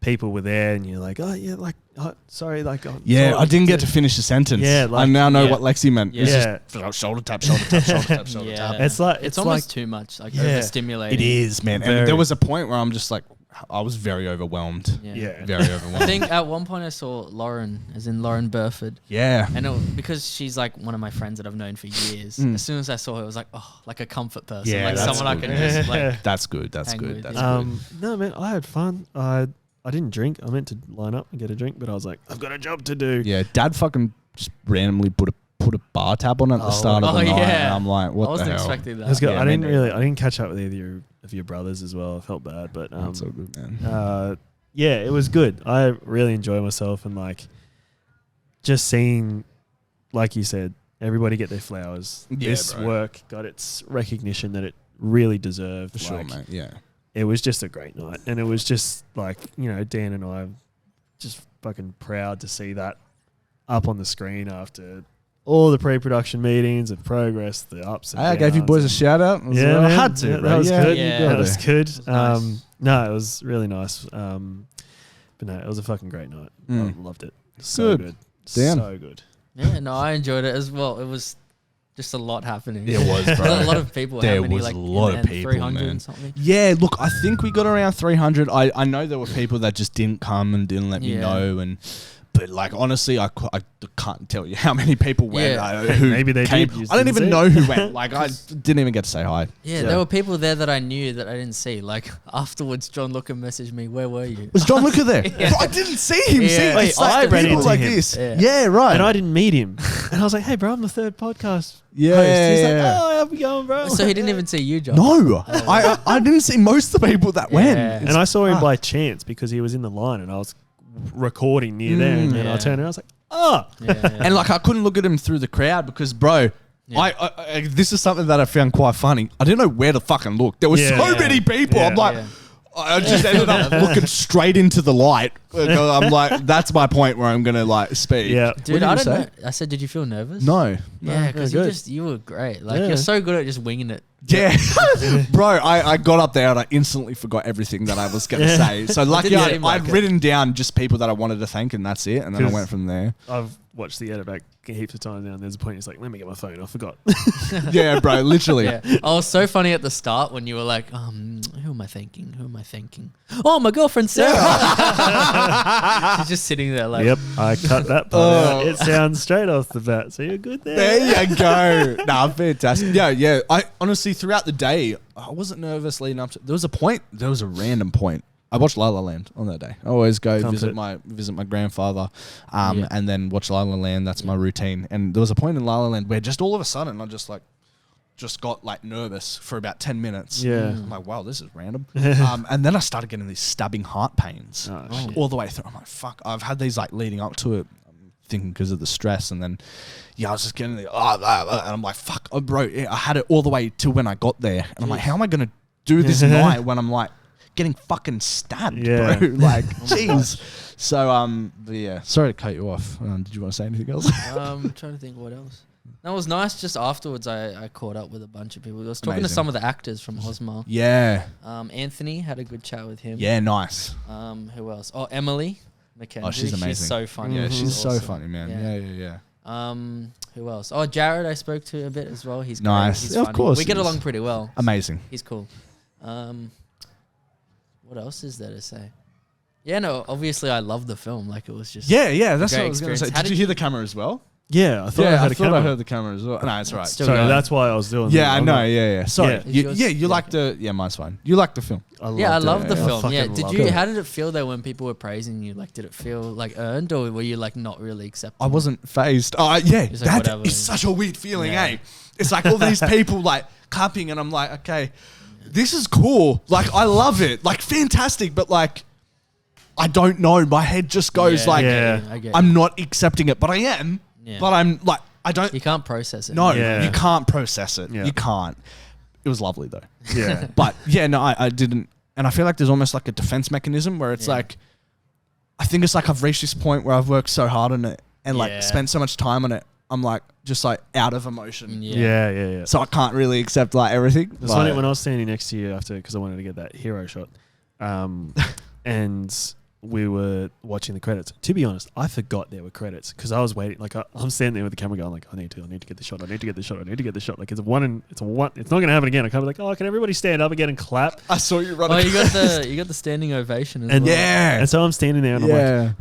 people were there, and you're like, oh yeah, like, oh, sorry, like, yeah, I didn't get to finish the sentence. Yeah, like, I now know what Lexi meant. Yeah. It's just shoulder tap, shoulder tap, shoulder tap, shoulder tap. Yeah. It's almost like, too much, like Yeah. overstimulating. It is, man. Very. And there was a point where I'm just like, I was very overwhelmed. Yeah. Very overwhelmed. I think at one point I saw Lauren, as in Lauren Burford. Yeah. And because she's like one of my friends that I've known for years, as soon as I saw her, it was like, oh, like a comfort person. Yeah, like that's someone good. I can just like. That's good. That's hang good. with, That's yeah. good. No man, I had fun. I didn't drink. I meant to line up and get a drink, but I was like, I've got a job to do. Yeah, Dad fucking just randomly put a bar tab on at the start of the night. yeah. And I'm like, what I wasn't the hell? expecting that. It was good. Yeah, I me didn't catch up with either of your brothers as well. I felt bad, but That's so good, man. yeah, it was good. I really enjoy myself and like just seeing, like you said, everybody get their flowers. Yeah, This bro. work got its recognition that it really deserved. For sure, Like, mate. Yeah. it was just a great night, and it was just like, you know, Dan and I just fucking proud to see that up on the screen after all the pre-production meetings of progress, the ups and I downs. gave you boys a and- shout out. Yeah, I man. had to. Yeah, bro. that was Yeah, good. you Yeah. gotta. That was good. nice. No, it was really nice. But no, it was a fucking great night. Mm. I loved it. So Good. good. Dan? So good. Yeah, no, I enjoyed it as well. It was just a lot happening. It was, bro. a lot of people. There how many, was like, a lot in of the end, people, 300 man. and something. Yeah, look, I think we got around 300. I know there were people that just didn't come and didn't let me Yeah. know, but like honestly, I can't tell you how many people went. Yeah. Who Maybe they came. did, you just I don't didn't even see know it. who went. Like I didn't even get to say hi. Yeah, there were people there that I knew that I didn't see. Like afterwards, John Looker messaged me, "Where were you?" Was John Looker there? Yeah. Bro, I didn't see him. Yeah. See, Wait, it's like I ran people into like him. this. Yeah. Yeah, right. And I didn't meet him. And I was like, hey, bro, I'm the third podcast Yeah, host. He's yeah, like, yeah. oh, how we going, bro? So he didn't even see you, John. No, I didn't see most of the people that went. Yeah. And I saw him by chance because he was in the line and I was recording near there. And then I Yeah. turned around, I was like, oh. Yeah. And like I couldn't look at him through the crowd because, bro, Yeah. I this is something that I found quite funny. I didn't know where to fucking look. There were Yeah. so Yeah. many people. Yeah. I'm like, Yeah. I just ended up looking straight into the light. I'm like, that's my point where I'm gonna like speak. Yeah. Dude, What did I you don't say? know. I said, did you feel nervous? No. Yeah, because good. you were great. Like Yeah. you're so good at just winging it. Yeah, bro, I got up there and I instantly forgot everything that I was going to say. So lucky didn't I'd seem like it. written down just people that I wanted to thank and that's it. And then I 'Cause- went from there. I've watched the edit back heaps of times now, and there's a point he's like, let me get my phone. I forgot. Yeah, bro, literally. Yeah. I was so funny at the start when you were like, who am I thanking? Who am I thanking? Oh, my girlfriend Sarah. She's just sitting there like, Yep, I cut that part out. It sounds straight off the bat, so you're good there. There you go. Nah, fantastic. Yeah. I honestly, throughout the day, I wasn't nervous leading up to. There was a random point. I watched La La Land on that day. I always go visit my grandfather, Yeah. and then watch La La Land. That's my routine. And there was a point in La La Land where just all of a sudden I just got like nervous for about 10 minutes. Yeah. I'm like, wow, this is random. And then I started getting these stabbing heart pains Oh, shit. all the way through. I'm like, fuck. I've had these like leading up to it. I'm thinking because of the stress, and then I was just getting and I'm like, fuck, bro. I had it all the way to when I got there, and I'm like, how am I gonna do this night when I'm like getting fucking stabbed, Yeah. bro? Like, jeez. So but yeah, sorry to cut you off. Did you want to say anything else? I'm trying to think what else. That was nice. Just afterwards, I caught up with a bunch of people. I was talking to Amazing. some of the actors from Ozmar. Yeah. Anthony, had a good chat with him. Yeah, nice. Who else? Oh, Emily McKenzie. Oh, she's amazing. She's so funny. Yeah, she's so awesome. funny, man. Yeah. Who else? Oh, Jared, I spoke to a bit as well. He's great. Nice. He's Yeah, of funny. course We he get is. along pretty well. Amazing. He's cool. What else is there to say? Yeah, no, obviously I love the film. Like it was just Yeah, that's great what I was going to say. experience. How Did you hear the camera as well? Yeah, I thought I heard a camera. I heard the camera as well. No, it's all right. Still Sorry, going. that's why I was doing Yeah, that. I I'm know. like, Yeah. Sorry. Yeah. Is yours- You like the... Yeah, mine's fine. You like the film. I loved love it. the I film. fucking Yeah, did loved you? it. How did it feel though when people were praising you? Like, did it feel like earned, or were you like not really accepting? I wasn't phased. Yeah, It's like that whatever. is such a weird feeling, Yeah. eh? It's like all these people like clapping, and I'm like, okay, this is cool. Like, I love it. Like, fantastic. But like, I don't know. My head just goes I get it. I'm not accepting it, but I am. Yeah. But I'm like, I don't. You can't process it. No, Yeah. you can't process it. Yeah. You can't. It was lovely though. Yeah. But yeah, no, I didn't. And I feel like there's almost like a defense mechanism where it's like, I think it's like I've reached this point where I've worked so hard on it and like spent so much time on it. I'm like just like out of emotion. Yeah. So I can't really accept like everything. It's funny when I was standing next to you after, because I wanted to get that hero shot, and we were watching the credits. To be honest, I forgot there were credits because I was waiting. Like I'm standing there with the camera going, like I need to get the shot. I need to get the shot. I need to get the shot. Like it's a one. It's not going to happen again. I can't be like, oh, can everybody stand up again and clap? I saw you running. Oh, you got the standing ovation as And well. Yeah. And so I'm standing there and I'm like,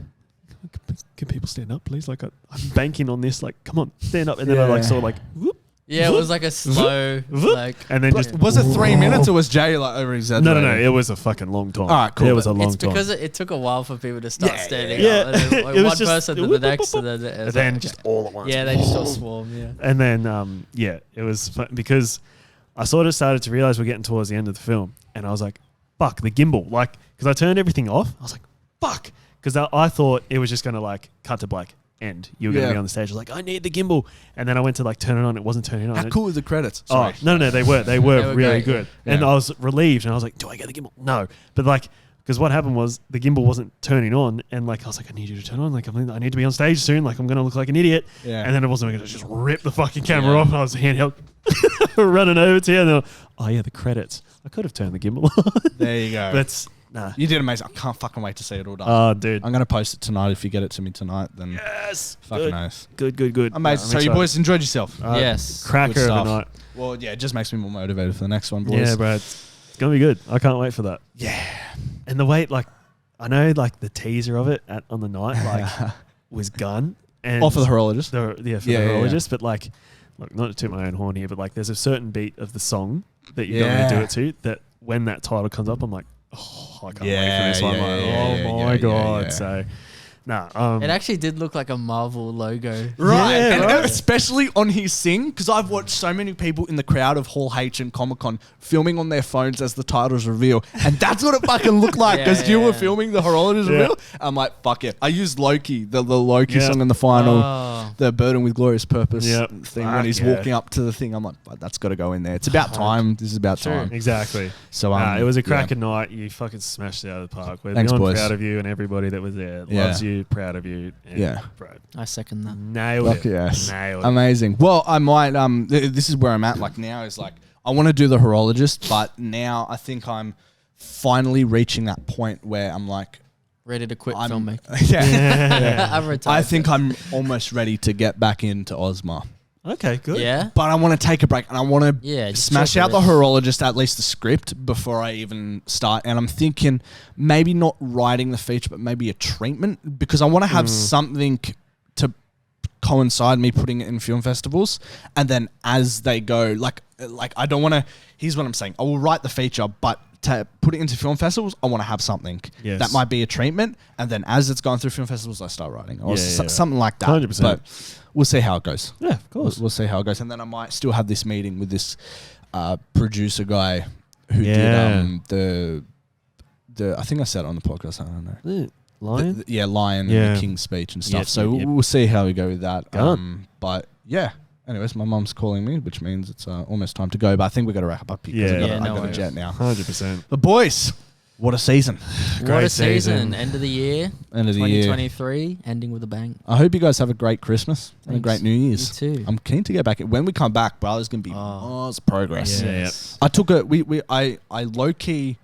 can people stand up, please? Like I'm banking on this. Like, come on, stand up. And then I like saw like, whoop. Yeah, it was like a slow, like, And then just was it 3 minutes or was Jay like over exaggerating? No. It was a fucking long time. All right, cool. It was a long it's time. because it took a while for people to start standing Yeah. up. And then, like, It was one just person to the whoop, next, whoop, and and then just all at once. yeah, they just all swarm. Yeah, And then, it was fun because I sort of started to realize we're getting towards the end of the film. And I was like, fuck, the gimbal. Like, because I turned everything off. I was like, fuck. Because I thought it was just going to, like, cut to black. End. You were going to be on the stage. I was like, I need the gimbal. And then I went to, like, turn it on. It wasn't turning on. How cool were the credits? Oh, Sorry. no, they were really great, good. yeah. And Yeah. I was relieved. And I was like, do I get the gimbal? No. But, like, because what happened was the gimbal wasn't turning on. And, like, I was like, I need you to turn on. Like, I need to be on stage soon. Like, I'm going to look like an idiot. Yeah. And then it wasn't going to just rip the fucking camera off. I was handheld running over to you. And then, oh, yeah, the credits. I could have turned the gimbal on. There you go. But, nah. You did amazing. I can't fucking wait to see it all done. Oh, dude. I'm going to post it tonight. If you get it to me tonight, then Yes. fucking Good. nice. Good. Amazing. I'm So you excited. boys enjoyed yourself? Yes. Cracker Good of a stuff. night. Well, yeah, it just makes me more motivated for the next one, boys. Yeah, bro. It's going to be good. I can't wait for that. Yeah. And the wait, like, I know, like, the teaser of it on the night, like, was gun. And Oh, for the horologist? for the horologist. But, like, look, not to toot my own horn here, but, like, there's a certain beat of the song that you're going to do it to that when that title comes up, I'm like, oh, I can't wait for this one. Oh, my God. yeah. So, nah. It actually did look like a Marvel logo. Right. Yeah, and right. especially on his sing, because I've watched so many people in the crowd of Hall H and Comic-Con filming on their phones as the titles reveal. And that's what it fucking looked like, because you were filming the horologist reveal. I'm like, fuck it. I used Loki, the Loki song in the final, the Burden with Glorious Purpose thing when he's walking up to the thing. I'm like, that's got to go in there. It's about time. This is about time. Exactly. So it was a cracking night. You fucking smashed it out of the park. We're Thanks, beyond boys. proud of you and everybody that was there. Loves you, proud of you. And bro, I second that. nailed Fuck it. yes. Nailed it. Amazing. Well, I might, this is where I'm at like now is like, I want to do the horologist, but now I think I'm finally reaching that point where I'm like, Ready to quit I'm, filmmaking. yeah. I've retired. I think I'm almost ready to get back into Ozmar. Okay, good. Yeah. But I want to take a break and I want to Just smash chill out for the it. horologist, at least the script, before I even start. And I'm thinking maybe not writing the feature, but maybe a treatment, because I want to have something to coincide me putting it in film festivals. And then as they go, like I don't want to, here's what I'm saying. I will write the feature, but to put it into film festivals, I want to have something that might be a treatment. And then as it's going through film festivals, I start writing or something like that. 100%. But we'll see how it goes. Yeah, of course. We'll see how it goes. And then I might still have this meeting with this producer guy who did the I think I said it on the podcast. I don't know. Lion? Lion and the King's Speech and stuff. So we'll see how we go with that. But yeah. Anyways, my mum's calling me, which means it's almost time to go. But I think we got to wrap up because I got a jet now. 100%. The boys, what a season! What a season. End of the year. End of the year. 2023, ending with a bang. I hope you guys have a great Christmas and a great New Year's. You too. I'm keen to get back. When we come back, bro, there's gonna be progress. Yes. I took I low key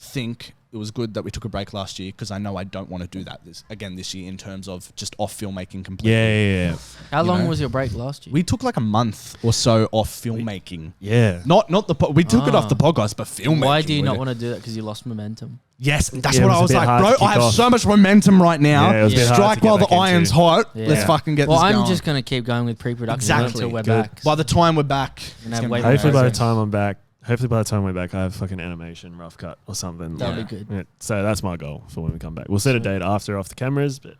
think it was good that we took a break last year because I know I don't want to do that this year in terms of just off filmmaking completely. Yeah. How long was your break last year? We took like a month or so off filmmaking. Yeah. Not we took it off the podcast, but filmmaking. Why do you not want to do that? Because you lost momentum. Yes, that's Yeah, what it was I a was bit like, hard to bro. kick I have off. so much momentum right now. Yeah, it was a bit hard Strike to get while the back into. iron's hot. Yeah. Let's fucking get Well, this I'm going. just going to keep going with pre-production Exactly. until we're Good. back. By the time we're back, And it's have gonna way be more Hopefully by the amazing. time I'm back, hopefully by the time we're back, I have fucking animation rough cut or something. That'd be good. Yeah, so that's my goal for when we come back. We'll set a date after off the cameras, but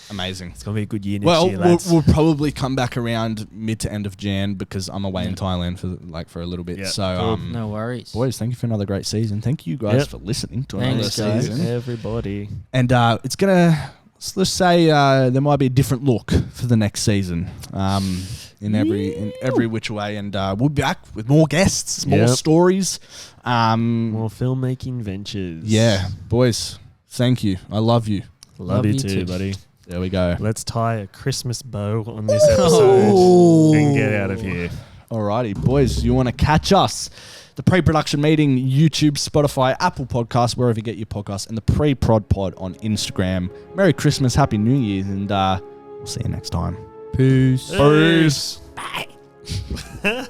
Amazing. it's gonna be a good year next Well, year, lads. we'll probably come back around mid to end of Jan because I'm away in Thailand for a little bit. Yeah. So, No worries. boys, thank you for another great season. Thank you guys for listening to Thanks, another guys. season. Everybody. And it's gonna let's say there might be a different look for the next season. In every which way, and we'll be back with more guests, more stories, More filmmaking ventures. Yeah, boys, thank you. I love you. Love you too, buddy. There we go. Let's tie a Christmas bow on this episode and get out of here. Alrighty, boys, you want to catch us? The pre-production meeting, YouTube, Spotify, Apple Podcasts, wherever you get your podcasts, and the pre-prod pod on Instagram. Merry Christmas, Happy New Year, and we'll see you next time. Peace. Peace. Bye.